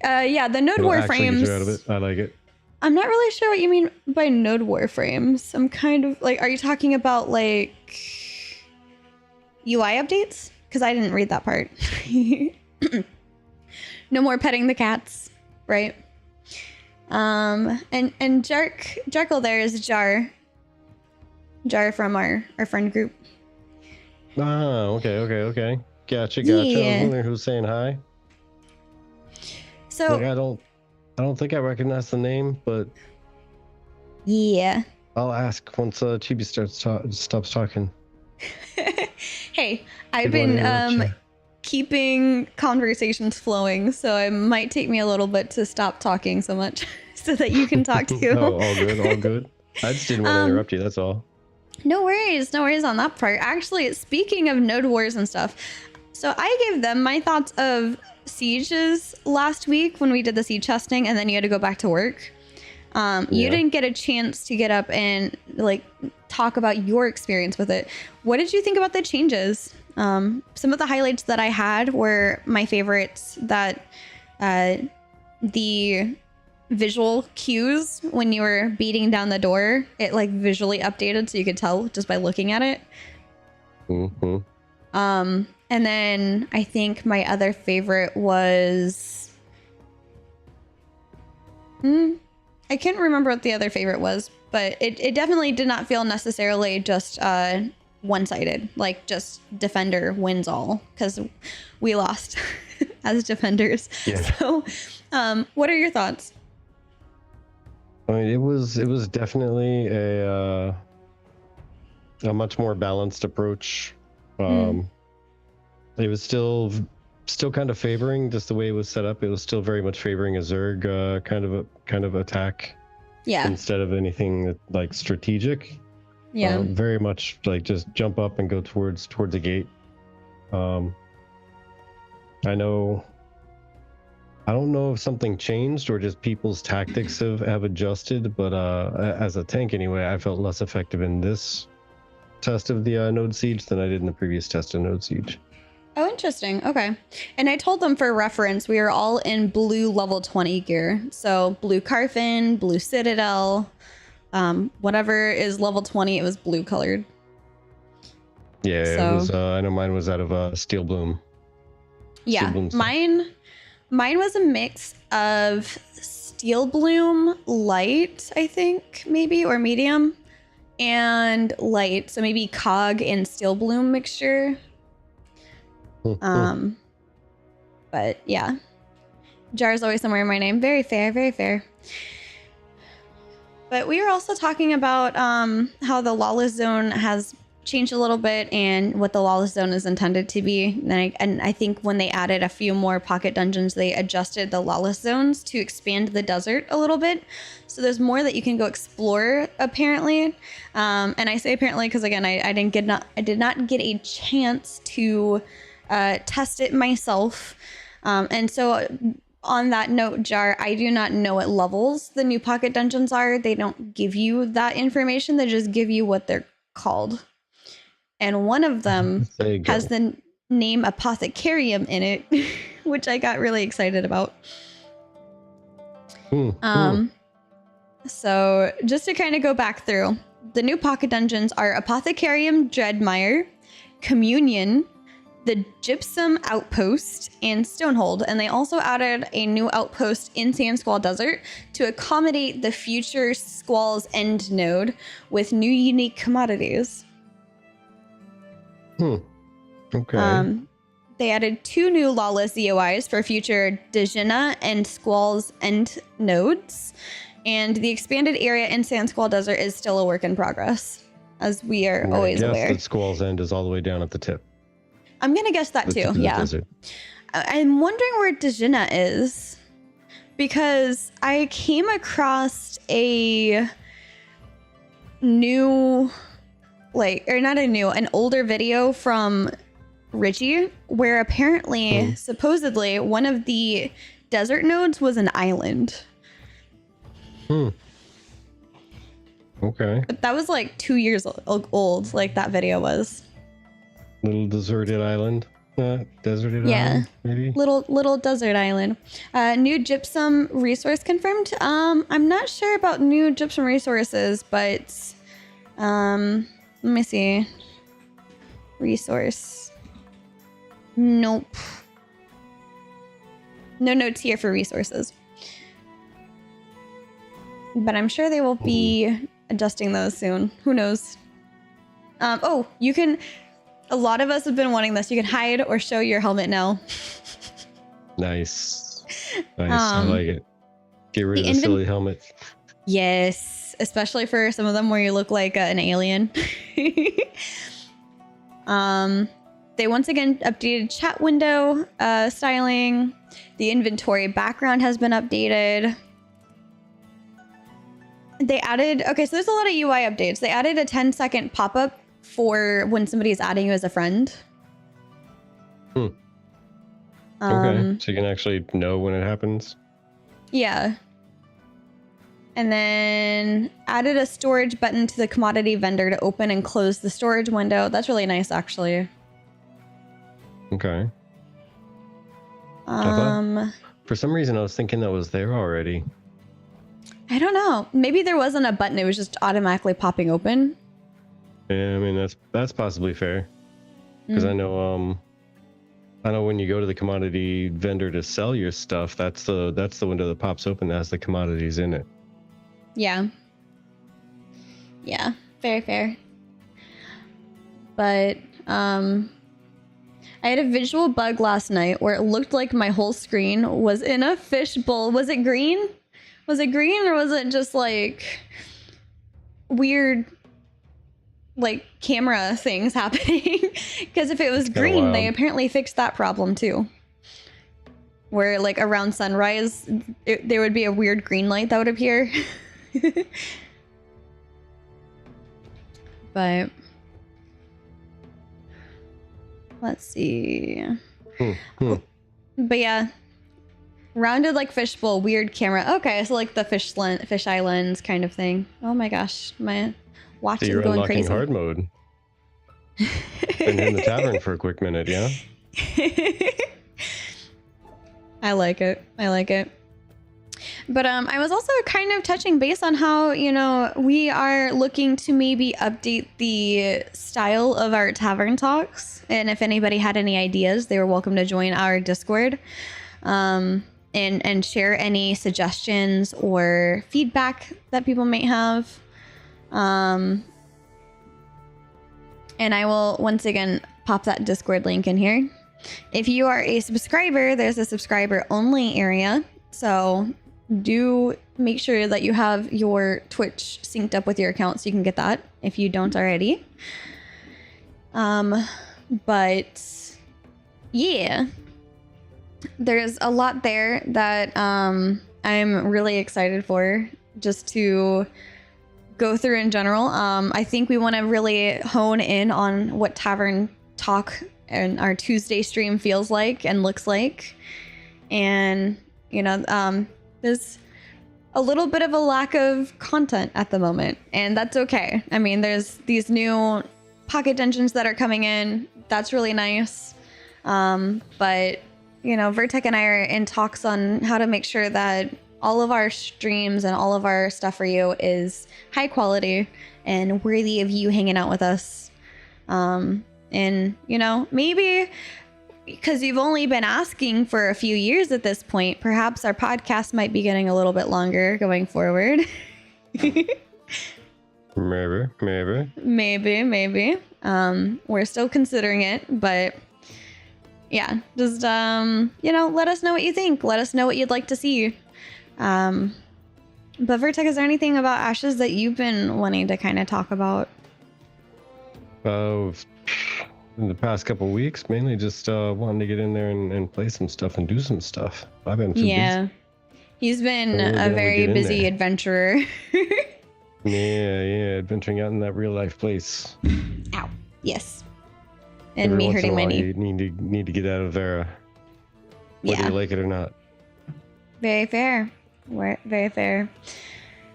Yeah, the node warframes. Out of it. I like it. I'm not really sure what you mean by node warframes. I'm kind of like, are you talking about like UI updates? Because I didn't read that part. No more petting the cats, right? And Jekyll there is Jar from our friend group. Oh, okay. Gotcha. Yeah. I was wondering who's saying hi. So like, I don't think I recognize the name, but yeah. I'll ask once Chibi stops talking. Hey, I've been keeping conversations flowing, so it might take me a little bit to stop talking so much so that you can talk too. Oh, all good, all good. I just didn't want to interrupt you, that's all. No worries on that part. Actually, speaking of node wars and stuff, so I gave them my thoughts of sieges last week when we did the siege testing, and then you had to go back to work. You didn't get a chance to get up and like talk about your experience with it. What did you think about the changes? Some of the highlights that I had were my favorites, that the visual cues when you were beating down the door, it like visually updated so you could tell just by looking at it. Mm-hmm. And then I think my other favorite was I can't remember what the other favorite was, but it definitely did not feel necessarily just one-sided, like just defender wins all, because we lost as defenders. Yeah. So what are your thoughts? I mean, it was definitely a much more balanced approach. It was still kind of favoring, just the way it was set up. It was still very much favoring a Zerg kind of attack. Yeah. Instead of anything like strategic. Yeah. Very much like just jump up and go towards a gate. I don't know if something changed or just people's tactics have adjusted, but as a tank anyway, I felt less effective in this test of the node siege than I did in the previous test of node siege. Oh, interesting. Okay. And I told them for reference, we are all in blue level 20 gear. So blue Carfin, blue Citadel, whatever is level 20, it was blue colored. Yeah, so, it was. I know mine was out of Steel Bloom. Yeah, Steel Bloom mine was a mix of Steel Bloom light, I think, maybe, or medium, and light. So maybe Cog and Steel Bloom mixture. But yeah, Jar's always somewhere in my name. Very fair, very fair. But we were also talking about how the Lawless Zone has changed a little bit and what the Lawless Zone is intended to be. And I think when they added a few more pocket dungeons, they adjusted the Lawless Zones to expand the desert a little bit. So there's more that you can go explore, apparently. And I say apparently because, again, I did not get a chance to test it myself. And so on that note, Jar, I do not know what levels the new pocket dungeons are. They don't give you that information. They just give you what they're called. And one of them has the name Apothecarium in it, which I got really excited about. So just to kind of go back through, the new pocket dungeons are Apothecarium Dreadmire, Communion, the Gypsum Outpost, and Stonehold. And they also added a new outpost in Sand Squall Desert to accommodate the future Squall's End node with new unique commodities. Okay. They added 2 new Lawless ZOIs for future Dejina and Squall's End nodes. And the expanded area in Sand Squall Desert is still a work in progress, as we are always aware. Yes, that Squall's End is all the way down at the tip. I'm going to guess that too, yeah. Desert. I'm wondering where Dejina is, because I came across a new, an older video from Richie, where apparently, supposedly, one of the desert nodes was an island. Okay. But that was like 2 years old, like that video was. Little deserted island. Deserted island, maybe? Little desert island. New gypsum resource confirmed. I'm not sure about new gypsum resources, but let me see. Resource. Nope. No notes here for resources. But I'm sure they will be adjusting those soon. Who knows? Oh, you can... A lot of us have been wanting this. You can hide or show your helmet now. Nice. I like it. Get rid of the silly helmet. Yes, especially for some of them where you look like an alien. They once again updated chat window styling. The inventory background has been updated. They added, okay, so there's a lot of UI updates. They added a 10-second pop-up for when somebody is adding you as a friend. Okay, so you can actually know when it happens. Yeah. And then added a storage button to the commodity vendor to open and close the storage window. That's really nice, actually. Okay. For some reason, I was thinking that was there already. I don't know. Maybe there wasn't a button. It was just automatically popping open. Yeah, I mean that's possibly fair. Because I know when you go to the commodity vendor to sell your stuff, that's the window that pops open that has the commodities in it. Yeah. Yeah, very fair. But I had a visual bug last night where it looked like my whole screen was in a fishbowl. Was it green? Was it green or was it just like weird like camera things happening? Because if it was green, they apparently fixed that problem too. Where like around sunrise, there would be a weird green light that would appear. But let's see. But yeah, rounded like fishbowl, weird camera. Okay, so like the fish islands kind of thing. Oh my gosh, my watch is going crazy. Hard mode. Been in the tavern for a quick minute, yeah. I like it. I like it. But I was also kind of touching base on how, you know, we are looking to maybe update the style of our tavern talks. And if anybody had any ideas, they were welcome to join our Discord and share any suggestions or feedback that people might have. And I will once again pop that Discord link in here. If you are a subscriber, there's a subscriber only area. So do make sure that you have your Twitch synced up with your account so you can get that if you don't already. But yeah, there's a lot there that I'm really excited for just to go through in general. I think we want to really hone in on what Tavern Talk and our Tuesday stream feels like and looks like. And, you know, there's a little bit of a lack of content at the moment, and that's okay. I mean, there's these new pocket dungeons that are coming in. That's really nice. But, you know, Vertec and I are in talks on how to make sure that all of our streams and all of our stuff for you is high quality and worthy of you hanging out with us. And, you know, maybe because you've only been asking for a few years at this point, perhaps our podcast might be getting a little bit longer going forward. Maybe. We're still considering it, but yeah, just, you know, let us know what you think. Let us know what you'd like to see. But Vertec, is there anything about Ashes that you've been wanting to kind of talk about? In the past couple weeks, mainly just wanting to get in there and play some stuff and do some stuff. I've been busy. He's been a very busy adventurer. yeah, adventuring out in that real life place. Ow. Yes. And me hurting my knee. You need to get out of there, whether you like it or not. Very fair. Very fair.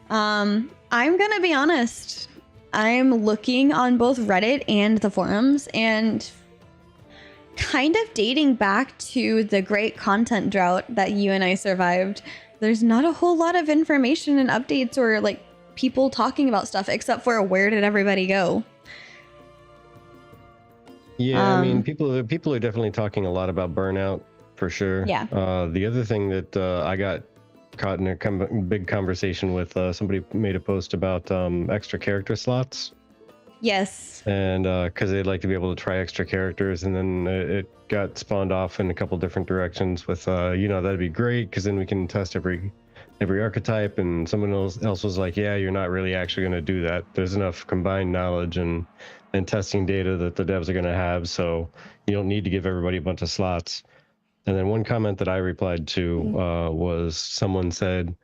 I'm gonna be honest. I'm looking on both Reddit and the forums, and kind of dating back to the great content drought that you and I survived, there's not a whole lot of information and updates or like people talking about stuff except for where did everybody go? Yeah, I mean, people are definitely talking a lot about burnout for sure. Yeah. The other thing that I got caught in a big conversation with, somebody made a post about extra character slots. Yes. And because they'd like to be able to try extra characters, and then it got spawned off in a couple different directions with, you know, that'd be great because then we can test every every archetype, and someone else was like, yeah, you're not really actually going to do that. There's enough combined knowledge and testing data that the devs are going to have, so you don't need to give everybody a bunch of slots. And then one comment that I replied to was someone said,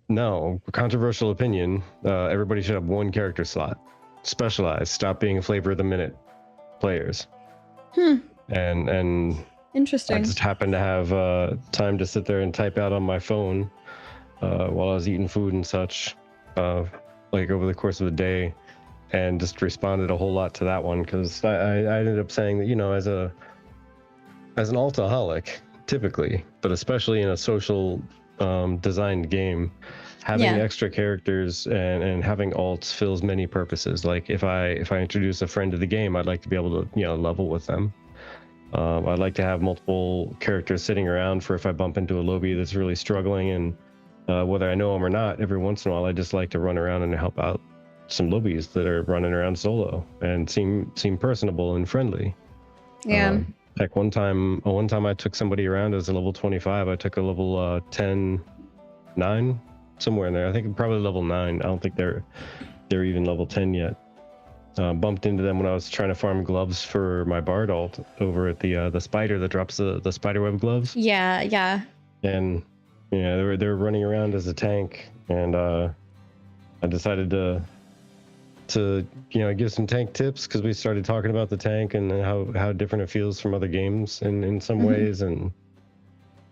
no, controversial opinion, everybody should have one character slot. Specialized, stop being flavor of the minute players. And Interesting. I just happened to have time to sit there and type out on my phone while I was eating food and such, like over the course of the day, and just responded a whole lot to that one, because I ended up saying that, you know, as an altaholic, typically, but especially in a social designed game, having extra characters and having alts fills many purposes. Like if I introduce a friend to the game, I'd like to be able to, you know, level with them. I'd like to have multiple characters sitting around for if I bump into a lobby that's really struggling, and whether I know them or not, every once in a while I just like to run around and help out some lobbies that are running around solo and seem personable and friendly. Yeah. Like one time I took somebody around as a level 25. I took a level 10, 9, somewhere in there. I think probably level 9. I don't think they're even level 10 yet. Bumped into them when I was trying to farm gloves for my bard alt over at the spider that drops the spiderweb gloves. Yeah. And yeah, they were running around as a tank, and I decided to you know, give some tank tips, because we started talking about the tank and how different it feels from other games in some ways. And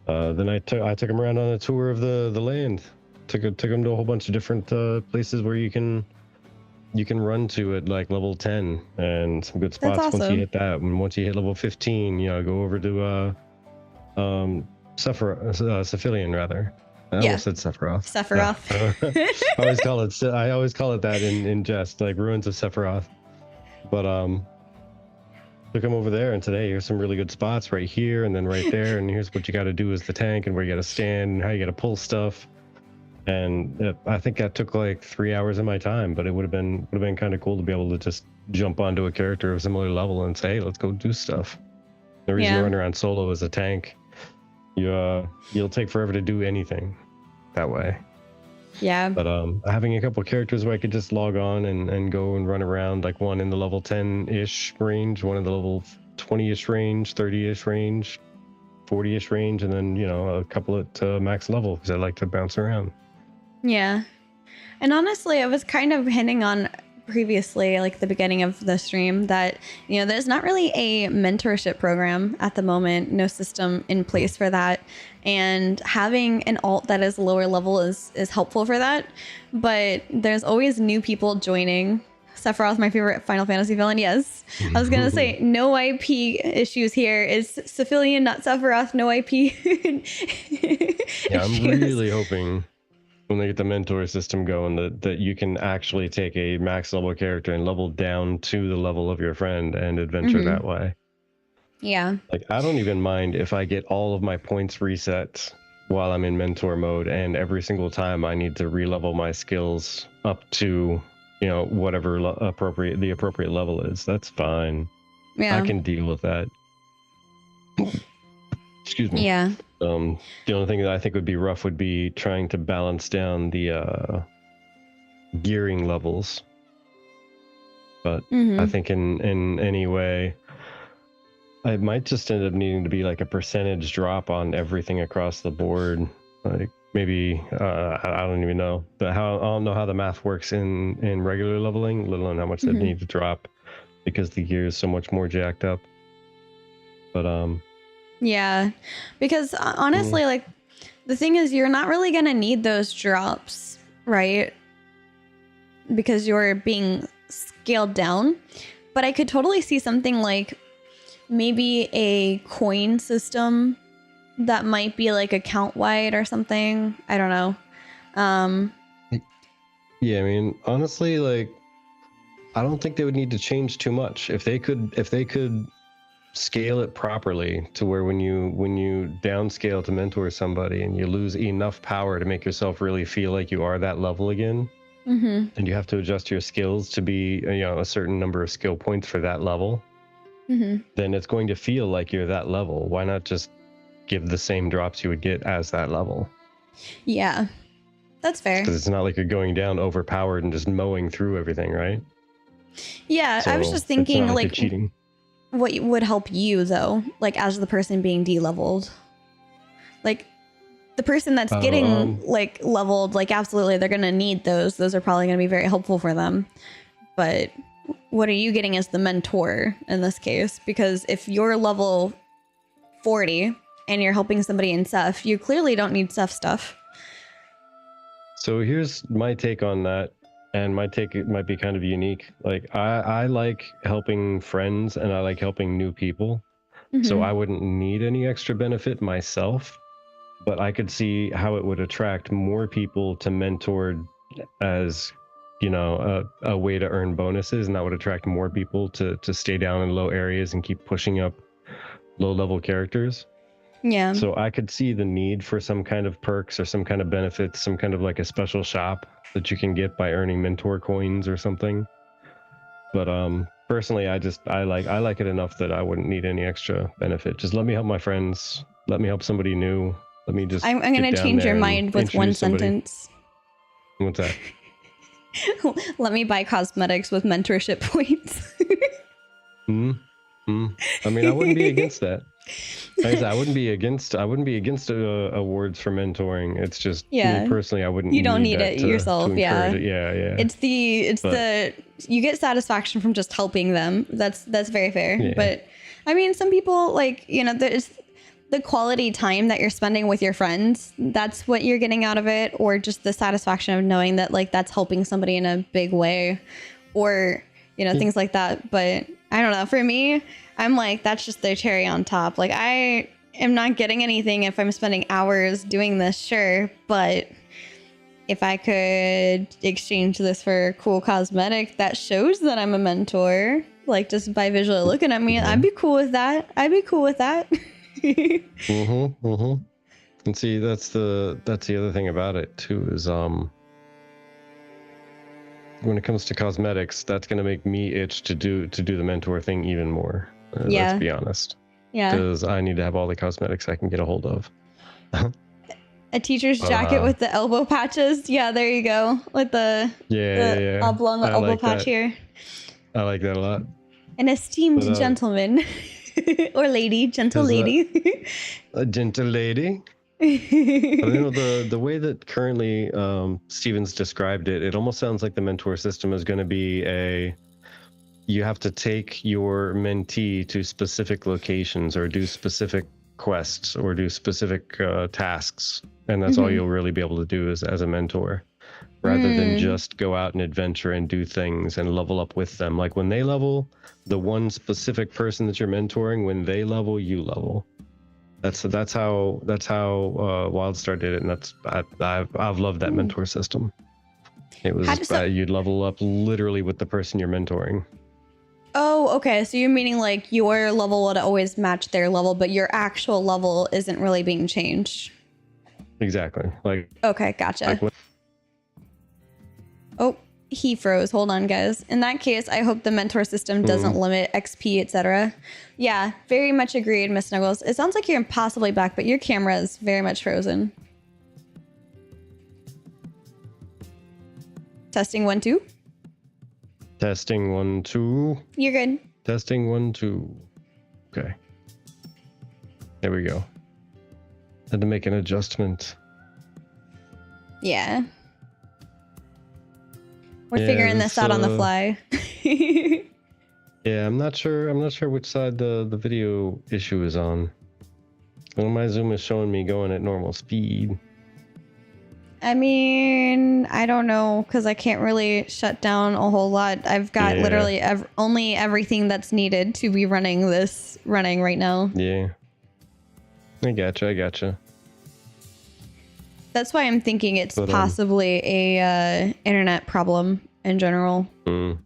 then I took him around on a tour of the land. Took him to a whole bunch of different places where you can run to at like level 10, and some good spots. That's awesome. Once you hit that, and once you hit level 15, you know, go over to Cephilian rather. I almost said Sephiroth. Sephiroth. I always call it that in jest, like Ruins of Sephiroth. But took him over there, and today here's some really good spots right here and then right there, and here's what you got to do as the tank, and where you got to stand, and how you got to pull stuff. And I think that took like 3 hours of my time, but it would have been kind of cool to be able to just jump onto a character of similar level and say, hey, let's go do stuff. The reason to run around solo as a tank, you'll take forever to do anything that way. Yeah. But having a couple characters where I could just log on and go and run around, like one in the level 10-ish range, one in the level 20-ish range, 30-ish range, 40-ish range, and then, you know, a couple at max level, because I like to bounce around. Yeah. And honestly, I was kind of hinting on previously, like the beginning of the stream, that, you know, there's not really a mentorship program at the moment, no system in place for that. And having an alt that is lower level is helpful for that. But there's always new people joining. Sephiroth, my favorite Final Fantasy villain. Yes. I was going to say, no IP issues here. Is Cephilian, not Sephiroth, no IP. Yeah, I'm really hoping when they get the mentor system going that you can actually take a max level character and level down to the level of your friend and adventure that way. Yeah. Like, I don't even mind if I get all of my points reset while I'm in mentor mode, and every single time I need to re-level my skills up to, you know, whatever the appropriate level is. That's fine. Yeah. I can deal with that. Excuse me. Yeah. The only thing that I think would be rough would be trying to balance down the gearing levels. But I think in any way, I might just end up needing to be like a percentage drop on everything across the board. Like maybe I don't even know, but I don't know how the math works in regular leveling, let alone how much they need to drop, because the gear is so much more jacked up. But yeah, because honestly, like the thing is, you're not really gonna need those drops, right? Because you're being scaled down. But I could totally see something like maybe a coin system that might be like account wide or something. I don't know. Yeah, I mean, honestly, like, I don't think they would need to change too much. If they could scale it properly to where when you downscale to mentor somebody and you lose enough power to make yourself really feel like you are that level again, and you have to adjust your skills to be, you know, a certain number of skill points for that level, then it's going to feel like you're that level. Why not just give the same drops you would get as that level? Yeah, that's fair. Because it's not like you're going down overpowered and just mowing through everything, right? Yeah, So I was just it's thinking not like you're cheating. what would help you though, like as the person being de-leveled. Like the person that's getting like leveled, like absolutely they're gonna need those. Those are probably gonna be very helpful for them. But what are you getting as the mentor in this case? Because if you're level 40 and you're helping somebody in Ceph, you clearly don't need Ceph stuff. So here's my take on that, and my take might be kind of unique. Like I like helping friends and I like helping new people. So I wouldn't need any extra benefit myself, but I could see how it would attract more people to mentor as, you know, a way to earn bonuses, and that would attract more people to stay down in low areas and keep pushing up low level characters. Yeah. So I could see the need for some kind of perks or some kind of benefits, some kind of like a special shop that you can get by earning mentor coins or something. But personally, I like it enough that I wouldn't need any extra benefit. Just let me help my friends. Let me help somebody new. Let me just. I'm going to change your mind with one sentence. What's that? Let me buy cosmetics with mentorship points. I mean, I wouldn't be against that. Like I said, I wouldn't be against awards for mentoring. It's just me personally, I wouldn't. You don't need it yourself. Yeah. It's you get satisfaction from just helping them. That's very fair. Yeah. But I mean, some people like, you know, there's the quality time that you're spending with your friends. That's what you're getting out of it, or just the satisfaction of knowing that like that's helping somebody in a big way, or you know, things like that. But I don't know. For me, I'm like, that's just the cherry on top. Like, I am not getting anything if I'm spending hours doing this, sure. But if I could exchange this for a cool cosmetic that shows that I'm a mentor, like just by visually looking at me, I'd be cool with that. And see, that's the other thing about it too, is when it comes to cosmetics, that's going to make me itch to do the mentor thing even more. Let's be honest. Yeah. Because I need to have all the cosmetics I can get a hold of. A teacher's jacket with the elbow patches. Yeah, there you go. With the oblong elbow patch here. I like that a lot. An esteemed gentleman or lady, gentle lady. A gentle lady. You know, the way that currently Steven's described it, it almost sounds like the mentor system is going to be you have to take your mentee to specific locations or do specific quests or do specific tasks, and that's all you'll really be able to do as a mentor, rather than just go out and adventure and do things and level up with them. Like when they level, the one specific person that you're mentoring, when they level, you level. That's how Wildstar did it, and I've loved that mentor system. It was you'd level up literally with the person you're mentoring. Oh, okay. So you're meaning like your level would always match their level, but your actual level isn't really being changed. Exactly. Like. Okay, gotcha. Oh, he froze. Hold on, guys. In that case, I hope the mentor system doesn't limit XP, etc. Yeah, very much agreed, Miss Snuggles. It sounds like you're impossibly back, but your camera is very much frozen. Testing 1 2. Testing 1 2. You're good. Testing 1 2. Okay. There we go. Had to make an adjustment. Yeah. We're figuring this out on the fly. Yeah, I'm not sure which side the video issue is on. Well, my Zoom is showing me going at normal speed. I mean, I don't know, because I can't really shut down a whole lot. I've got literally only everything that's needed to be running right now. Yeah. I gotcha. That's why I'm thinking it's possibly a internet problem in general,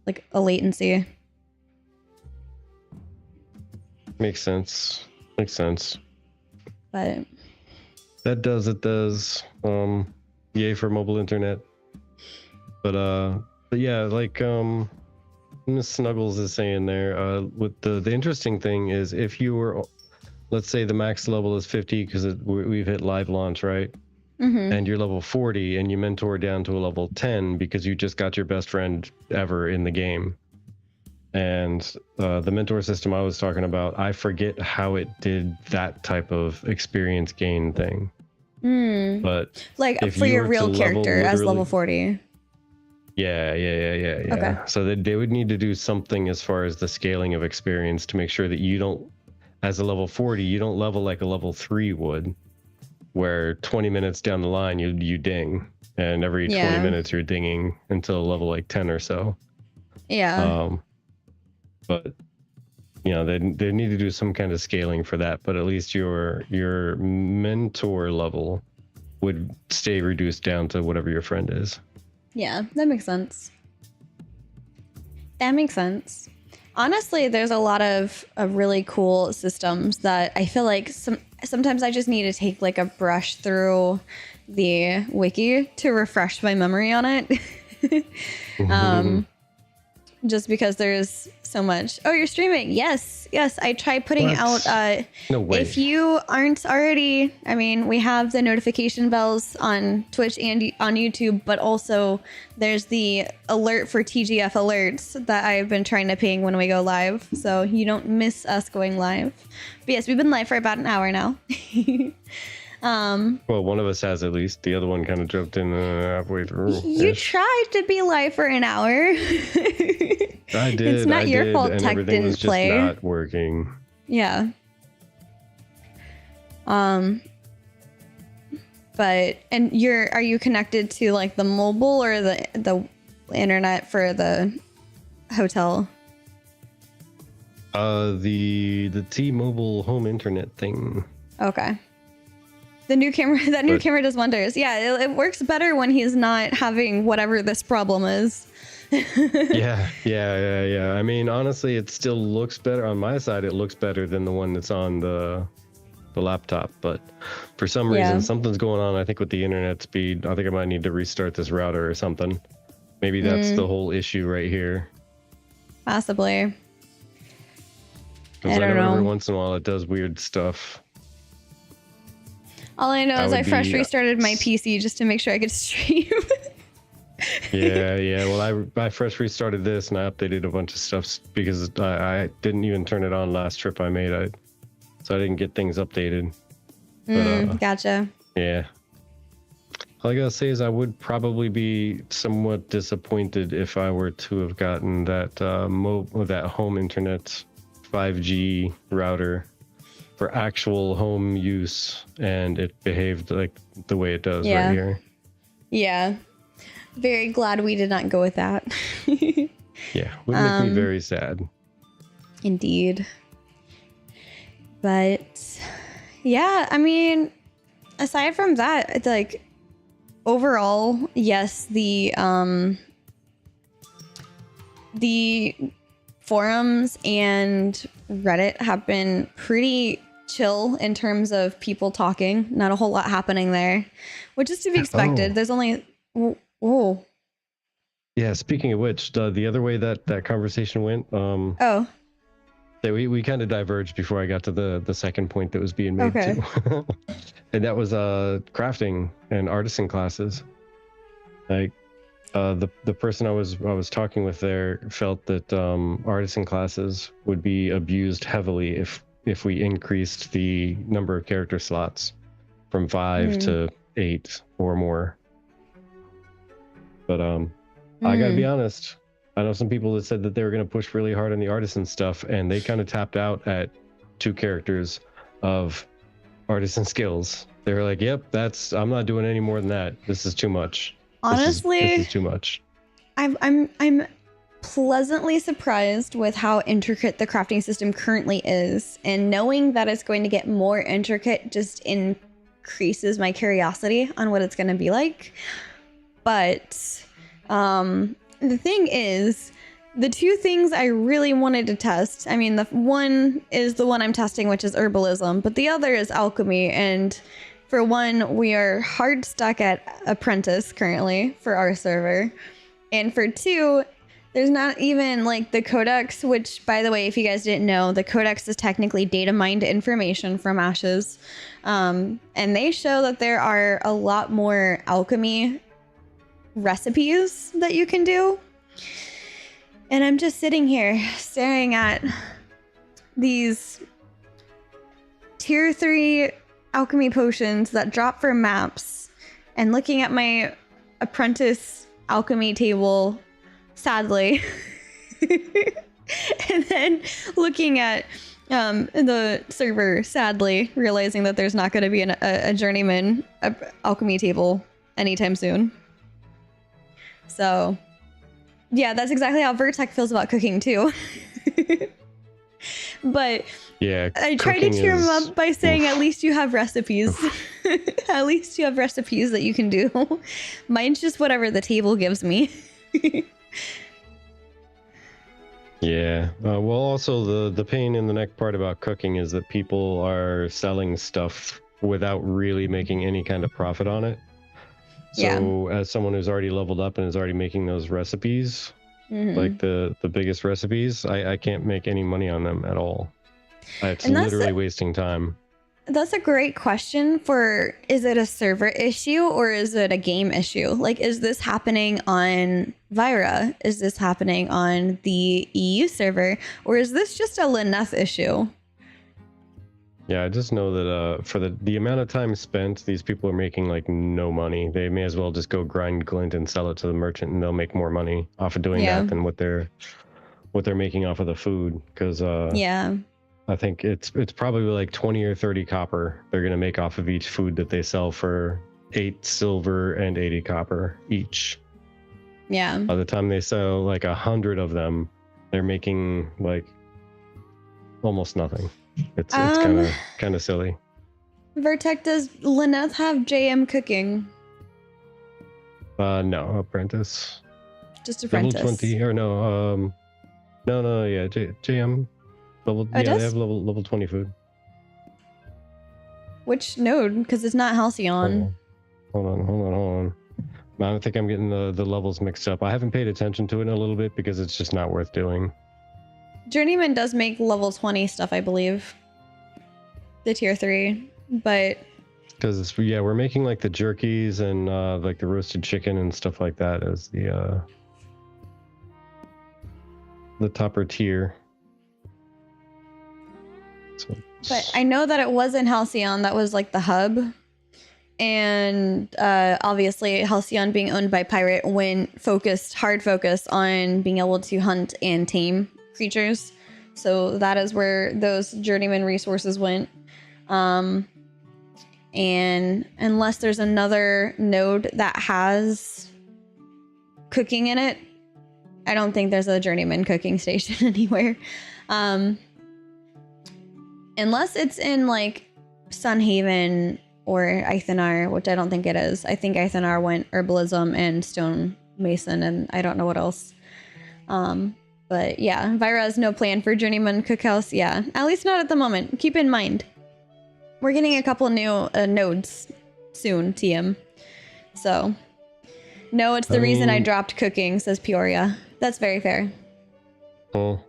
like a latency. Makes sense. But it does. Yay for mobile internet. But yeah, like Miss Snuggles is saying there, with the interesting thing is, if you were, let's say the max level is 50 because we've hit live launch, right? and you're level 40 and you mentor down to a level 10 because you just got your best friend ever in the game. And the mentor system I was talking about, I forget how it did that type of experience gain thing. But like if for you your were real to character level as level 40. Yeah. Okay. So they would need to do something as far as the scaling of experience to make sure that you don't, as a level 40, you don't level like a level 3 would, where 20 minutes down the line you ding, and every 20 minutes you're dinging until level like 10 or so. But they need to do some kind of scaling for that, but at least your mentor level would stay reduced down to whatever your friend is. Yeah, that makes sense. Honestly, there's a lot of really cool systems that I feel like sometimes I just need to take like a brush through the wiki to refresh my memory on it. Just because there's so much. Oh, you're streaming. Yes. I try putting out, no way. If you aren't already, I mean, we have the notification bells on Twitch and on YouTube, but also there's the alert for TGF alerts that I've been trying to ping when we go live, so you don't miss us going live. But yes, we've been live for about an hour now. Well, one of us has at least. The other one kind of jumped in halfway through. You tried to be live for an hour. I did. It's not your fault. Tech didn't was just play. Not working. Yeah. But and are you connected to like the mobile or the internet for the hotel? The T-Mobile home internet thing. Okay. The new camera, new camera does wonders. Yeah, it works better when he's not having whatever this problem is. Yeah. I mean, honestly, it still looks better on my side. It looks better than the one that's on the laptop. But for some reason, something's going on. I think with the internet speed, I think I might need to restart this router or something. Maybe that's the whole issue right here. Possibly. I don't know. Every once in a while, it does weird stuff. All I know is I fresh restarted my PC just to make sure I could stream. Yeah. Well, I fresh restarted this and I updated a bunch of stuff because I didn't even turn it on last trip I made. So I didn't get things updated. But, gotcha. Yeah. All I gotta say is I would probably be somewhat disappointed if I were to have gotten that that home internet 5G router for actual home use, and it behaved like the way it does right here. Yeah. Very glad we did not go with that. Yeah, would make me very sad. Indeed. But yeah, I mean, aside from that, it's like overall, yes, the forums and Reddit have been pretty chill in terms of people talking. Not a whole lot happening there, which is to be expected. There's only Yeah, speaking of which, the other way that conversation went, we kind of diverged before I got to the second point that was being made too. And that was crafting and artisan classes. Like the person I was talking with there felt that artisan classes would be abused heavily if we increased the number of character slots from 5 to 8 or more. But I gotta be honest, I know some people that said that they were going to push really hard on the artisan stuff, and they kind of tapped out at 2 characters of artisan skills. They were like, yep, I'm not doing any more than that. This is too much. Honestly, this is too much. I'm pleasantly surprised with how intricate the crafting system currently is, and knowing that it's going to get more intricate just increases my curiosity on what it's going to be like. But the thing is, the 2 things I really wanted to test, I mean, the one is the one I'm testing, which is herbalism, but the other is alchemy. And for one, we are hard stuck at apprentice currently for our server. And for 2, There's not even like the codex, which, by the way, if you guys didn't know, the codex is technically data mined information from Ashes. And they show that there are a lot more alchemy recipes that you can do. And I'm just sitting here staring at these tier 3 alchemy potions that drop for maps and looking at my apprentice alchemy table sadly and then looking at the server sadly realizing that there's not going to be a journeyman alchemy table anytime soon. So yeah, that's exactly how Vertec feels about cooking too. But yeah, I try to cheer him up by saying at least you have recipes. At least you have recipes that you can do. Mine's just whatever the table gives me. Yeah. Well, also the pain in the neck part about cooking is that people are selling stuff without really making any kind of profit on it. So as someone who's already leveled up and is already making those recipes, like the biggest recipes, I can't make any money on them at all. It's literally wasting time. That's a great question for, is it a server issue or is it a game issue? Like, is this happening on Vyra? Is this happening on the EU server? Or is this just a Lyneth issue? Yeah, I just know that for the amount of time spent, these people are making like no money. They may as well just go grind glint and sell it to the merchant, and they'll make more money off of doing that than what they're making off of the food. Because I think it's probably like 20 or 30 copper they're gonna make off of each food that they sell for 8 silver and 80 copper each. Yeah. By the time they sell like 100 of them, they're making like almost nothing. It's kind of silly. Vertec, does Lyneth have JM cooking? No, apprentice. Just apprentice. Level 20 or no, yeah, JM level. Oh, yeah, they have level 20 food. Which node? Because it's not Halcyon. Hold on. I think I'm getting the levels mixed up. I haven't paid attention to it in a little bit because it's just not worth doing. Journeyman does make level 20 stuff, I believe. The tier 3, but because we're making like the jerkies and like the roasted chicken and stuff like that as the topper tier. So, but I know that it was in Halcyon that was like the hub, and obviously Halcyon being owned by Pirate went hard focus on being able to hunt and tame creatures, so that is where those journeyman resources went. And unless there's another node that has cooking in it, I don't think there's a journeyman cooking station anywhere. Unless it's in like Sunhaven or Eithnar, which I don't think it is. I think Eithnar went herbalism and stone mason, and I don't know what else. But yeah, Vyra has no plan for journeyman cookhouse. Yeah, at least not at the moment. Keep in mind, we're getting a couple new nodes soon, TM. So, no, it's the reason I dropped cooking, says Peoria. That's very fair. Oh.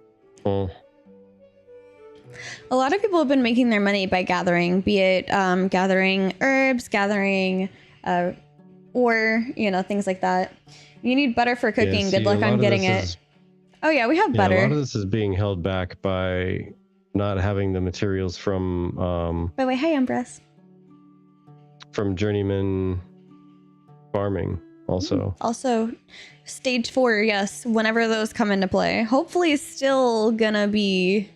A lot of people have been making their money by gathering, be it gathering herbs, gathering ore, things like that. You need butter for cooking. Good luck on getting it. Oh yeah, we have butter. A lot of this is being held back by not having the materials from by the way, hi Empress. From journeyman farming also. Also stage 4, yes, whenever those come into play. Hopefully still gonna be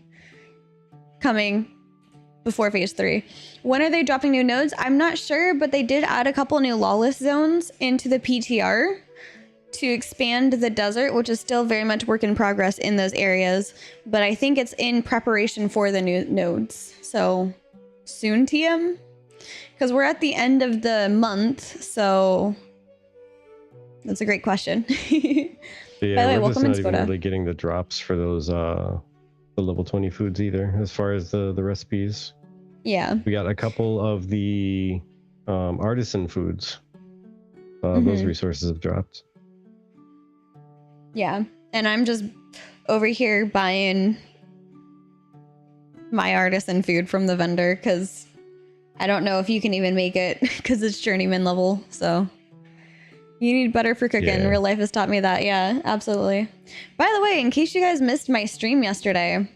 coming before phase 3. When are they dropping new nodes? I'm not sure, but they did add a couple new lawless zones into the PTR to expand the desert, which is still very much work in progress in those areas, but I think it's in preparation for the new nodes. So soon, TM? Because we're at the end of the month, so that's a great question. Yeah, by the way, we're just welcome in, not even Skoda. really getting the drops for those the level 20 foods either, as far as the recipes. Yeah. We got a couple of the artisan foods. Those resources have dropped. Yeah. And I'm just over here buying my artisan food from the vendor because I don't know if you can even make it because it's journeyman level. So you need butter for cooking. Yeah. Real life has taught me that. Yeah, absolutely. By the way, in case you guys missed my stream yesterday,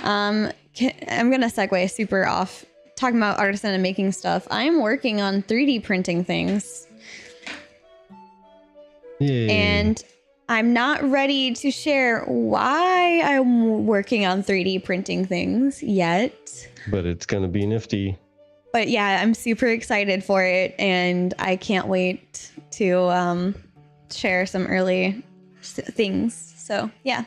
I'm gonna segue super off talking about artisan and making stuff. I'm working on 3D printing things. Yay. And I'm not ready to share why I'm working on 3D printing things yet. But it's gonna be nifty. But yeah, I'm super excited for it, and I can't wait to share some early things. So yeah.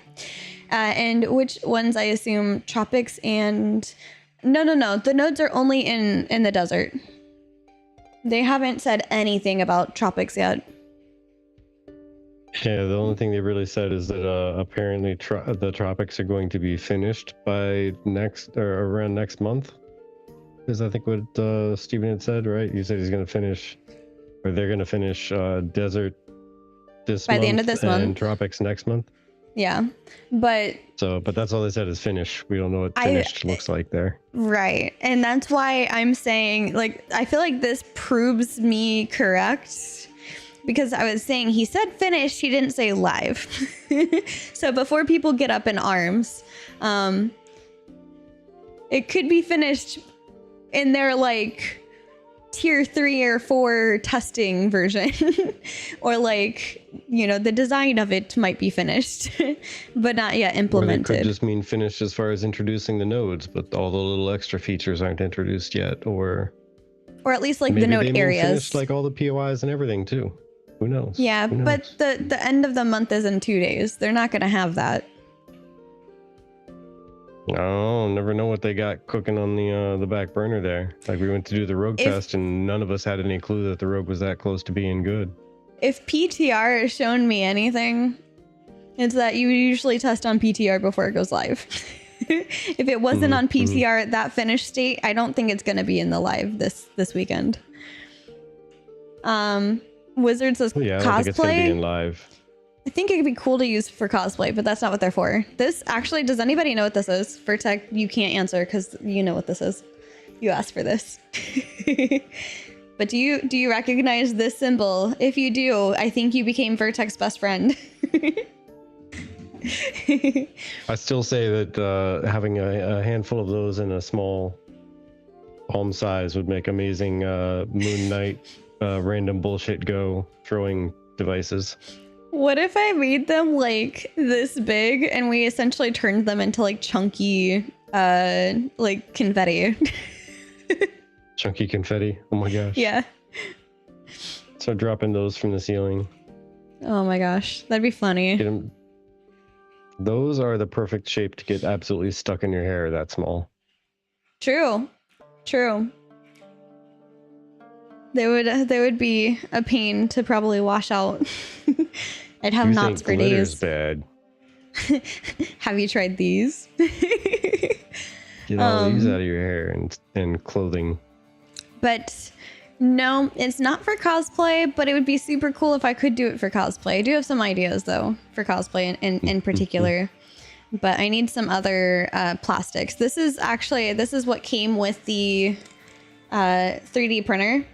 And which ones I assume tropics and no. The nodes are only in the desert. They haven't said anything about tropics yet. Yeah, the only thing they really said is that apparently the tropics are going to be finished by around next month. Is I think what Steven had said, right? You said he's going to finish, or they're going to finish desert this month by the end of this month, and tropics next month. Yeah, but that's all they said is finish. We don't know what finished looks like there. Right, and that's why I'm saying, like, I feel like this proves me correct. Because I was saying he said finished, he didn't say live. So before people get up in arms, it could be finished in their like tier 3 or 4 testing version. Or like, you know, the design of it might be finished, but not yet implemented. Or they could just mean finished as far as introducing the nodes, but all the little extra features aren't introduced yet. Or at least like the maybe node they mean areas. finished like all the POIs and everything too. Who knows? Yeah, Who knows? But the end of the month is in 2 days. They're not going to have that. Oh, never know what they got cooking on the back burner there. Like we went to do the rogue test and none of us had any clue that the rogue was that close to being good. If PTR has shown me anything, it's that you usually test on PTR before it goes live. If it wasn't on PTR at that finished state, I don't think it's going to be in the live this weekend. Wizard says yeah, I cosplay. don't think it's gonna be in live. I think it could be cool to use for cosplay, but that's not what they're for. This actually, does anybody know what this is? Vertec, you can't answer because you know what this is. You asked for this. But do you recognize this symbol? If you do, I think you became Vertec's best friend. I still say that having a handful of those in a small palm size would make amazing Moon Knight random bullshit go throwing devices. What if I made them like this big and we essentially turned them into like chunky like confetti? Chunky confetti. Oh my gosh. Yeah. So dropping those from the ceiling. Oh my gosh, that'd be funny. Get them. Those are the perfect shape to get absolutely stuck in your hair that small. True. They would be a pain to probably wash out. I'd have knots for days. Bad. Have you tried these? Get all these out of your hair and clothing. But no, it's not for cosplay, but it would be super cool if I could do it for cosplay. I do have some ideas though for cosplay in particular. But I need some other plastics. This is what came with the 3D printer.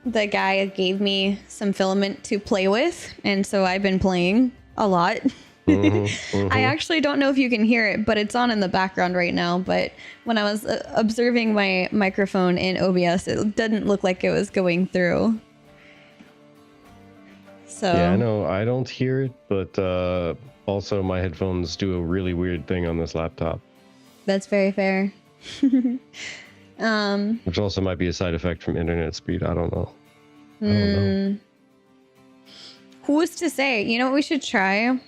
The guy gave me some filament to play with, and so I've been playing a lot. I actually don't know if you can hear it, but it's on in the background right now. But when I was observing my microphone in OBS, it didn't look like it was going through. So yeah, I know I don't hear it, but also my headphones do a really weird thing on this laptop. That's very fair. Which also might be a side effect from internet speed. I don't know. I don't know. Who's to say? You know what we should try?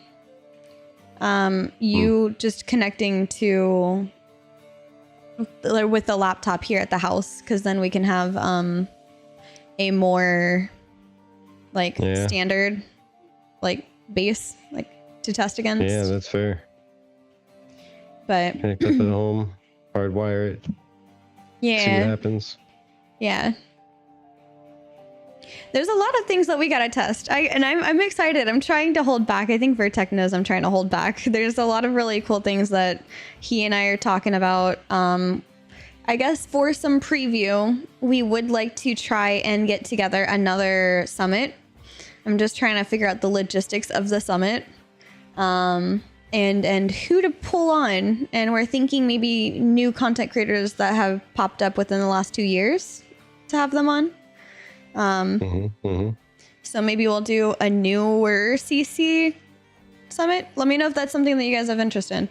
Just connecting to with the laptop here at the house, because then we can have a more like standard like base like to test against. Yeah, that's fair. But connect up at home, hardwire it. Yeah. See what happens. Yeah. There's a lot of things that we gotta test. I'm excited. I'm trying to hold back. I think Vertec knows I'm trying to hold back. There's a lot of really cool things that he and I are talking about. I guess for some preview, we would like to try and get together another summit. I'm just trying to figure out the logistics of the summit, and who to pull on. And we're thinking maybe new content creators that have popped up within the last 2 years to have them on. So maybe we'll do a newer CC summit. Let me know if that's something that you guys have interest in.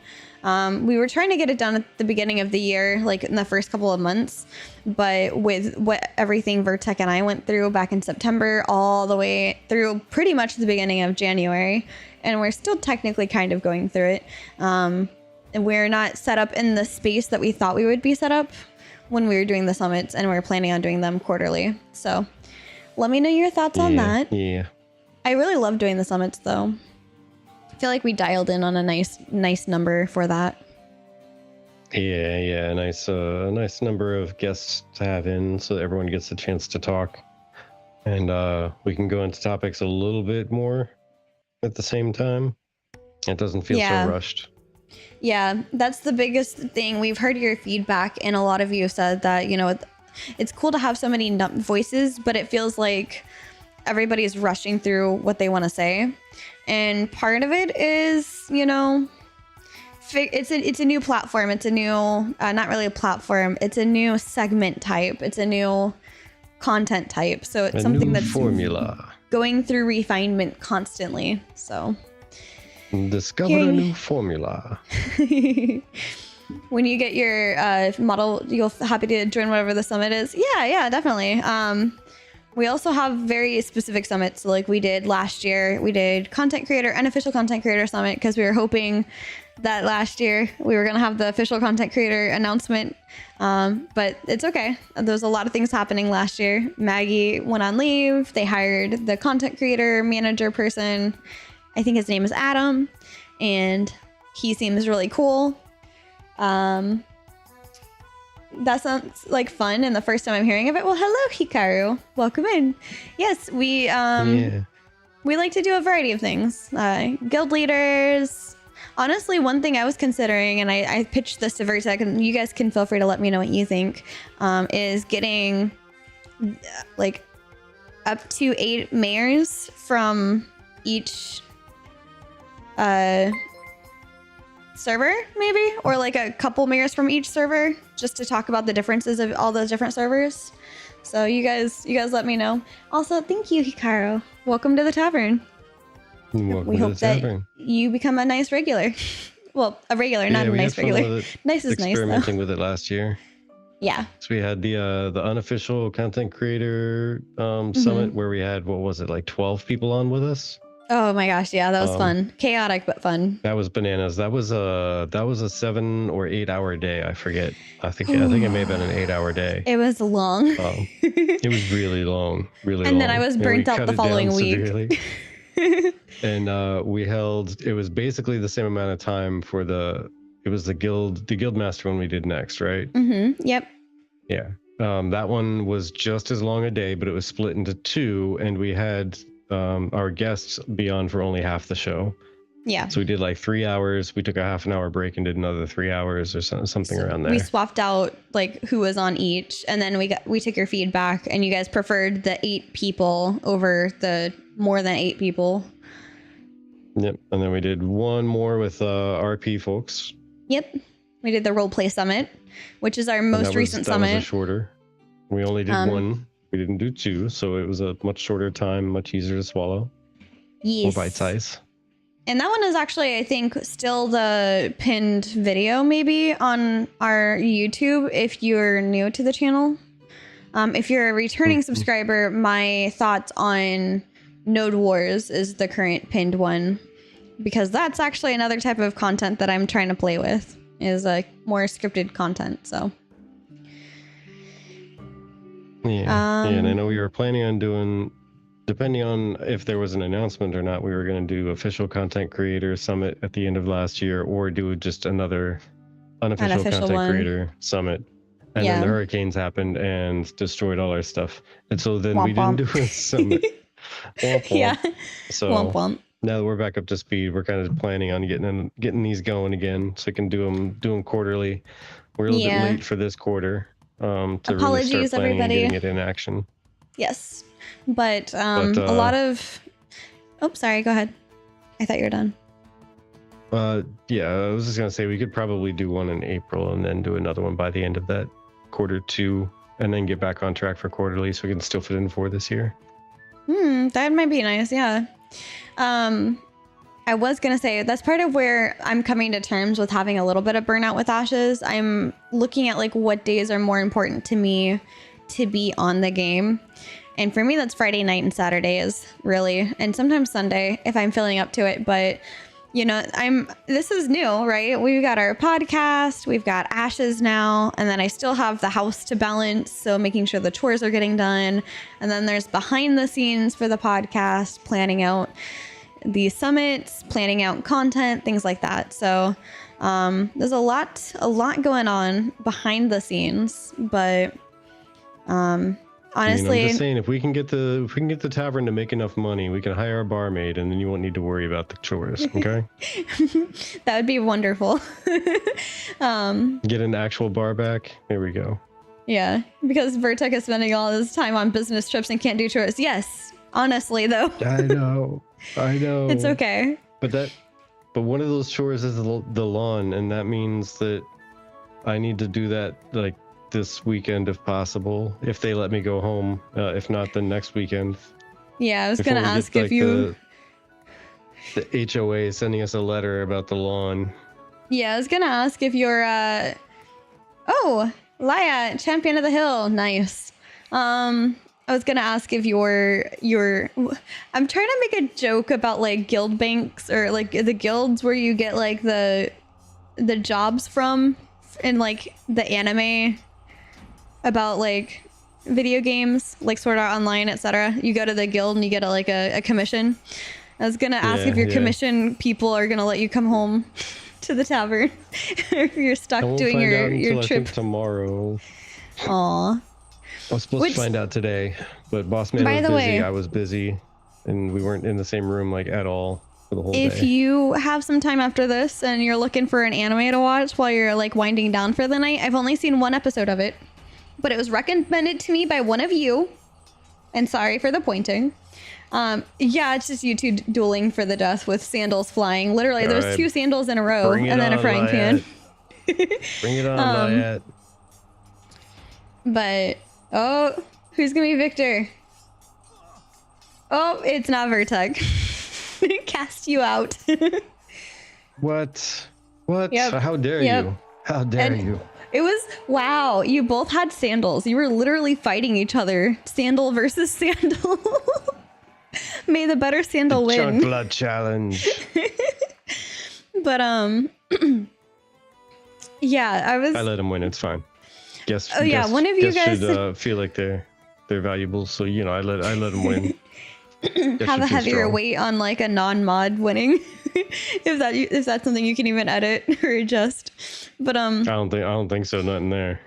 We were trying to get it done at the beginning of the year, like in the first couple of months, but with what everything Vertec and I went through back in September all the way through pretty much the beginning of January, and we're still technically kind of going through it. And we're not set up in the space that we thought we would be set up when we were doing the summits, and we're planning on doing them quarterly. So let me know your thoughts on that. Yeah. I really love doing the summits though. I feel like we dialed in on a nice number for that. Yeah, a nice number of guests to have in, so that everyone gets a chance to talk, and we can go into topics a little bit more at the same time. It doesn't feel so rushed. Yeah, that's the biggest thing. We've heard your feedback, and a lot of you said that, you know, it's cool to have so many voices, but it feels like everybody's rushing through what they want to say. And part of it is, you know, it's a new platform. It's a new, not really a platform. It's a new segment type. It's a new content type. So it's something that's formula going through refinement constantly. So discover a new formula. When you get your model, you'll happy to join whatever the summit is. Yeah, definitely. We also have very specific summits. So like we did last year, we did unofficial content creator summit, because we were hoping that last year we were going to have the official content creator announcement. But it's okay. There was a lot of things happening last year. Maggie went on leave. They hired the content creator manager person. I think his name is Adam, and he seems really cool. That sounds like fun, and the first time I'm hearing of it. Well, hello Hikaru, welcome in. Yes, we like to do a variety of things. Guild leaders. Honestly, one thing I was considering, and I pitched this to Vertec, and you guys can feel free to let me know what you think, is getting like up to 8 mayors from each server, maybe, or like a couple mayors from each server, just to talk about the differences of all those different servers. So you guys let me know. Also, thank you, Hikaru. Welcome to the tavern. We hope that you become a nice regular. Well, a regular, not a nice regular. Nice is nice, though. Experimenting with it last year. Yeah. So we had the unofficial content creator summit, where we had, what was it, like 12 people on with us. Oh my gosh, yeah, that was fun. Chaotic but fun. That was bananas. That was a 7 or 8 hour day. I forget. I think it may have been an 8 hour day. It was long. It was really long, really long. And then I was burnt out the following week. And it was basically the same amount of time for it was the guild master one we did next, right? Yep. Yeah. That one was just as long a day, but it was split into 2, and we had our guests be on for only half the show. Yeah. So we did like 3 hours. We took a half an hour break and did another 3 hours or something around there. We swapped out like who was on each, and then we took your feedback, and you guys preferred the 8 people over the more than 8 people. Yep. And then we did one more with RP folks. Yep. We did the roleplay summit, which is our most recent summit. That was shorter. We only did 1. We didn't do 2, so it was a much shorter time, much easier to swallow. Yes. More bite size. And that one is actually, I think, still the pinned video maybe on our YouTube if you're new to the channel. If you're a returning subscriber, my thoughts on Node Wars is the current pinned one, because that's actually another type of content that I'm trying to play with, is like more scripted content. So yeah, and I know we were planning on doing, depending on if there was an announcement or not, we were going to do official content creator summit at the end of last year, or do just another unofficial content creator summit And Yeah. then the hurricanes happened and destroyed all our stuff. And so then Womp we didn't womp. do a summit. Womp womp. Yeah. So Womp womp. now that we're back up to speed, we're kind of planning on getting these going again, so we can do them quarterly. We're a little bit late for this quarter to really start Apologies, planning everybody. and getting it in action. Yes, but a lot of. Oh, sorry. Go ahead. I thought you were done. Yeah, I was just gonna say we could probably do one in April and then do another one by the end of that quarter 2, and then get back on track for quarterly, so we can still fit in 4 this year. That might be nice. Yeah. I was gonna say that's part of where I'm coming to terms with having a little bit of burnout with Ashes. I'm looking at like what days are more important to me to be on the game. And for me, that's Friday night and Saturdays, really. And sometimes Sunday if I'm feeling up to it. But, you know, this is new, right? We've got our podcast, we've got Ashes now, and then I still have the house to balance. So making sure the chores are getting done. And then there's behind the scenes for the podcast, planning out the summits, planning out content, things like that. So there's a lot going on behind the scenes, but honestly, I'm just saying, if we can get the tavern to make enough money, we can hire a barmaid, and then you won't need to worry about the chores. Okay, that would be wonderful. Get an actual bar back. There we go. Yeah, because Vertek is spending all his time on business trips and can't do chores. Yes, honestly, though. I know. It's okay. But one of those chores is the lawn, and that means that I need to do that like this weekend if possible, if they let me go home. If not, then next weekend. Yeah, I was gonna ask if you the HOA is sending us a letter about the lawn. Yeah, I was gonna ask if you're oh, Laya, champion of the hill. Nice. I was gonna ask if you're I'm trying to make a joke about like guild banks or like the guilds where you get like the jobs from in like the anime about like video games like Sword Art Online, etc. You go to the guild and you get a commission. I was gonna ask if your commission people are gonna let you come home to the tavern or if you're stuck doing your trip. I think tomorrow. Aw. I was supposed to find out today, but boss man was busy. I was busy, and we weren't in the same room like at all for the whole day. If you have some time after this and you're looking for an anime to watch while you're like winding down for the night, I've only seen one episode of it, but it was recommended to me by one of you. And sorry for the pointing. Yeah, it's just you two dueling for the death with sandals flying. Literally, there was 2 sandals in a row and then a frying pan. Bring it on, Lyat. But oh, who's gonna be Victor? Oh, it's not Vertek. Cast you out. What? Yep. How dare you? How dare you? It was, wow, you both had sandals. You were literally fighting each other. Sandal versus sandal. May the better sandal win. Chunk blood challenge. But yeah, I let him win. It's fine. One of you guys should feel like they're valuable. So I let them win. Have a heavier weight on like a non-mod winning. if that's something you can even edit or adjust. But I don't think so. Nothing there.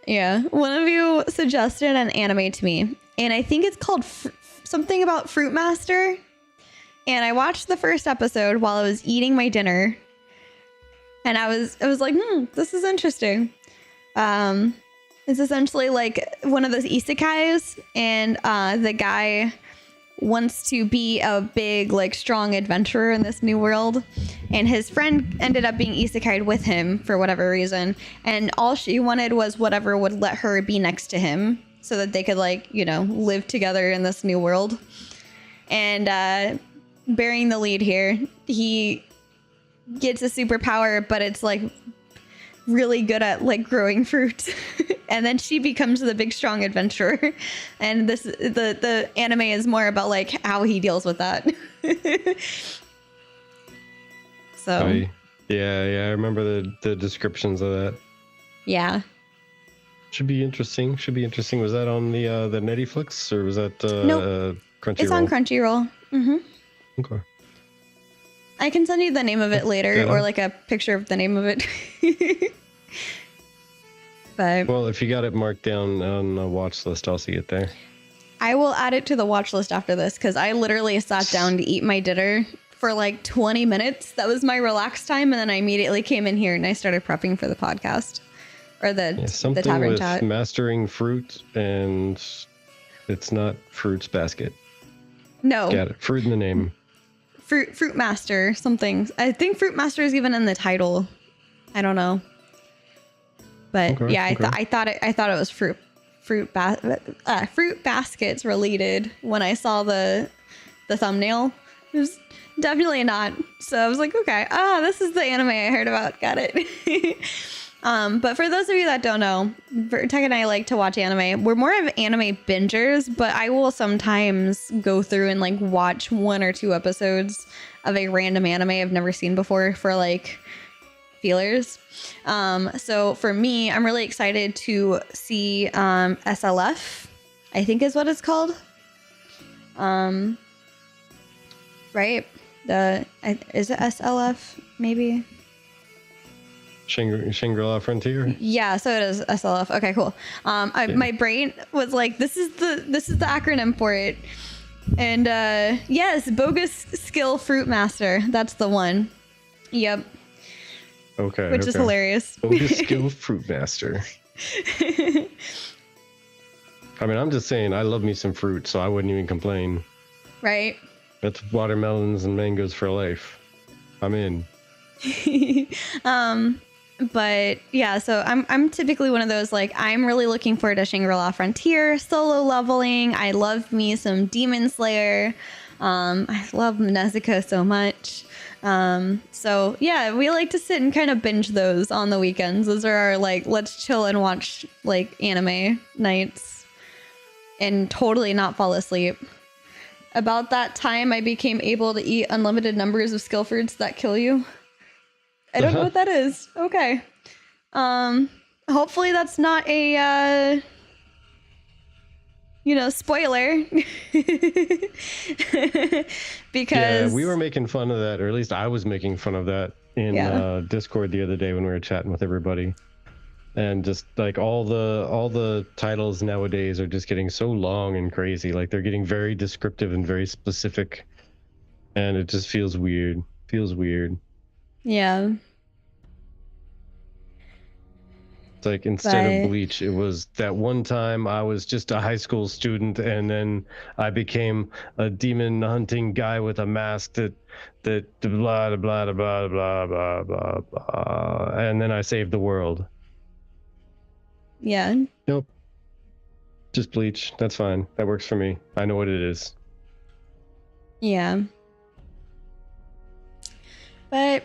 Yeah, one of you suggested an anime to me, and I think it's called something about Fruit Master. And I watched the first episode while I was eating my dinner, and I was like, this is interesting. It's essentially like one of those isekais, and the guy wants to be a big, like, strong adventurer in this new world, and his friend ended up being isekai'd with him for whatever reason, and all she wanted was whatever would let her be next to him so that they could, like, live together in this new world. And bearing the lead here, he gets a superpower, but it's like really good at like growing fruit. And then she becomes the big strong adventurer, and the anime is more about like how he deals with that. So yeah, I remember the descriptions of that. Yeah, should be interesting. Was that on the Netflix, or was that nope. Crunchyroll? It's on Crunchyroll. Okay. I can send you the name of it later, or like a picture of the name of it. But well, if you got it marked down on a watch list, I'll see it there. I will add it to the watch list after this because I literally sat down to eat my dinner for like 20 minutes. That was my relaxed time. And then I immediately came in here and I started prepping for the podcast or the something tavern with chat. mastering fruit, and it's not Fruits Basket. No. Got it. Fruit in the name. Fruit Master, something. I think Fruit Master is even in the title. I don't know. But Okay, yeah, I thought it was fruit baskets related when I saw the thumbnail. It was definitely not. So I was like, okay, this is the anime I heard about. Got it. But for those of you that don't know, Tech and I like to watch anime. We're more of anime bingers, but I will sometimes go through and like watch 1 or 2 episodes of a random anime I've never seen before for like feelers. So for me, I'm really excited to see SLF, I think is what it's called. Right? Is it SLF maybe? Shangri-La Frontier? Yeah, so it is SLF. Okay, cool. My brain was like, this is the acronym for it. And yes, Bogus Skill Fruit Master. That's the one. Yep. Okay. Which is hilarious. Bogus Skill Fruit Master. I mean, I'm just saying, I love me some fruit, so I wouldn't even complain. Right. That's watermelons and mangoes for life. I'm in. But yeah, so I'm typically one of those, like, I'm really looking forward to Shangri-La Frontier, solo leveling. I love me some Demon Slayer. I love Nezuko so much. So yeah, we like to sit and kind of binge those on the weekends. Those are our, like, let's chill and watch, like, anime nights and totally not fall asleep. About that time, I became able to eat unlimited numbers of skill fruits that kill you. I don't know what that is. Okay. Hopefully that's not a, spoiler. Because yeah, we were making fun of that, or at least I was making fun of that in Discord the other day when we were chatting with everybody. And just like all the titles nowadays are just getting so long and crazy. Like they're getting very descriptive and very specific. And it just feels weird. Yeah. It's like instead of Bleach, it was that one time I was just a high school student, and then I became a demon hunting guy with a mask that blah blah blah blah blah blah blah blah, and then I saved the world. Yeah. Nope. Just Bleach. That's fine. That works for me. I know what it is. Yeah. But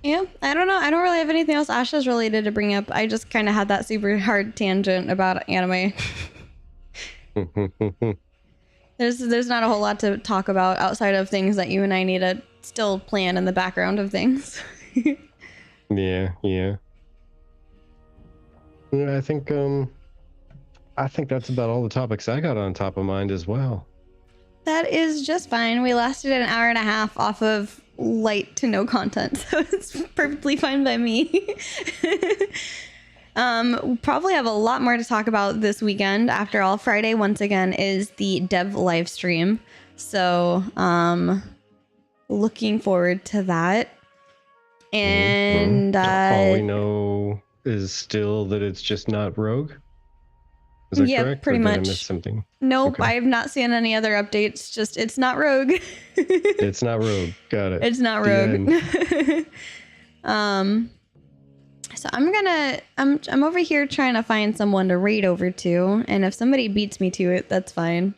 yeah, I don't know. I don't really have anything else Ashes related to bring up. I just kind of had that super hard tangent about anime. There's not a whole lot to talk about outside of things that you and I need to still plan in the background of things. Yeah. I think that's about all the topics I got on top of mind as well. That is just fine. We lasted an hour and a half off of light to no content, so it's perfectly fine by me. We'll probably have a lot more to talk about this weekend. After all, Friday once again is the dev live stream, so looking forward to that. And all we know is still that it's just not Rogue. Is that correct? Pretty much. Did I miss something? Nope, okay. I have not seen any other updates. Just it's not Rogue. It's not Rogue. Got it. It's not Rogue. So I'm over here trying to find someone to raid over to, and if somebody beats me to it, that's fine.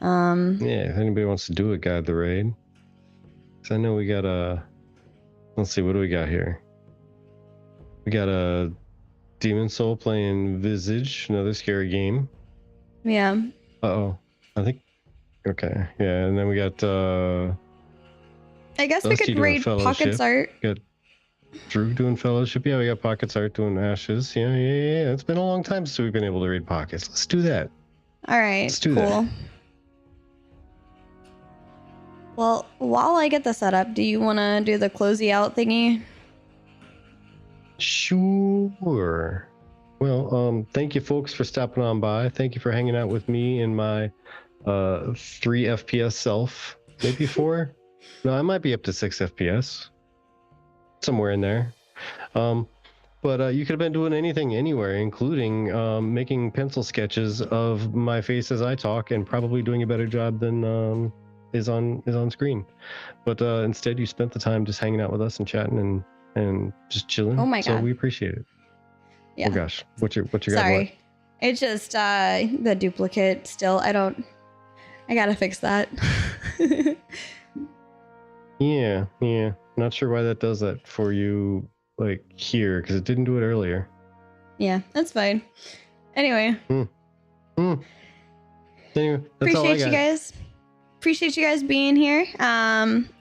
Yeah, if anybody wants to do it, guide the raid. So I know we got let's see, what do we got here? We got a Demon Soul playing Visage, another scary game. Yeah. I think. Okay. Yeah, and then we got. I guess we could raid Pockets Art. Got Drew doing Fellowship. Yeah, we got Pockets Art doing Ashes. Yeah. It's been a long time since we've been able to raid Pockets. Let's do that. All right. Let's do that. Well, while I get the setup, do you want to do the closey out thingy? Sure. Well, thank you folks for stopping on by. Thank you for hanging out with me and my 3 FPS self. Maybe 4? No, I might be up to 6 FPS. Somewhere in there. But you could have been doing anything anywhere, including making pencil sketches of my face as I talk, and probably doing a better job than is on screen. But instead, you spent the time just hanging out with us and chatting and just chilling. Oh my God. So we appreciate it. Yeah. Oh gosh, what you got? Sorry. What? It's just the duplicate still. I gotta fix that. Yeah. Not sure why that does that for you, like here, because it didn't do it earlier. Yeah, that's fine. Anyway. Anyway, that's Appreciate all I got. you guys. Appreciate you guys being here.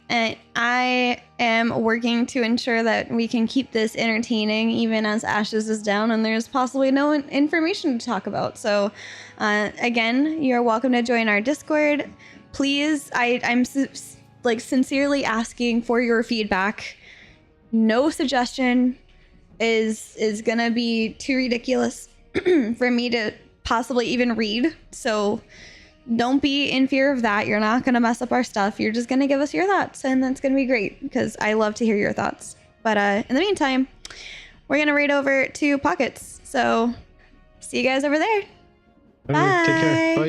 And I am working to ensure that we can keep this entertaining even as Ashes is down and there's possibly no information to talk about. So again, you're welcome to join our Discord. Please, I'm sincerely asking for your feedback. No suggestion is gonna be too ridiculous for me to possibly even read. So don't be in fear of that. You're not going to mess up our stuff. You're just going to give us your thoughts, and that's going to be great because I love to hear your thoughts. But in the meantime, we're going to raid over to Pockets. So see you guys over there. Okay, Bye. take care. Bye.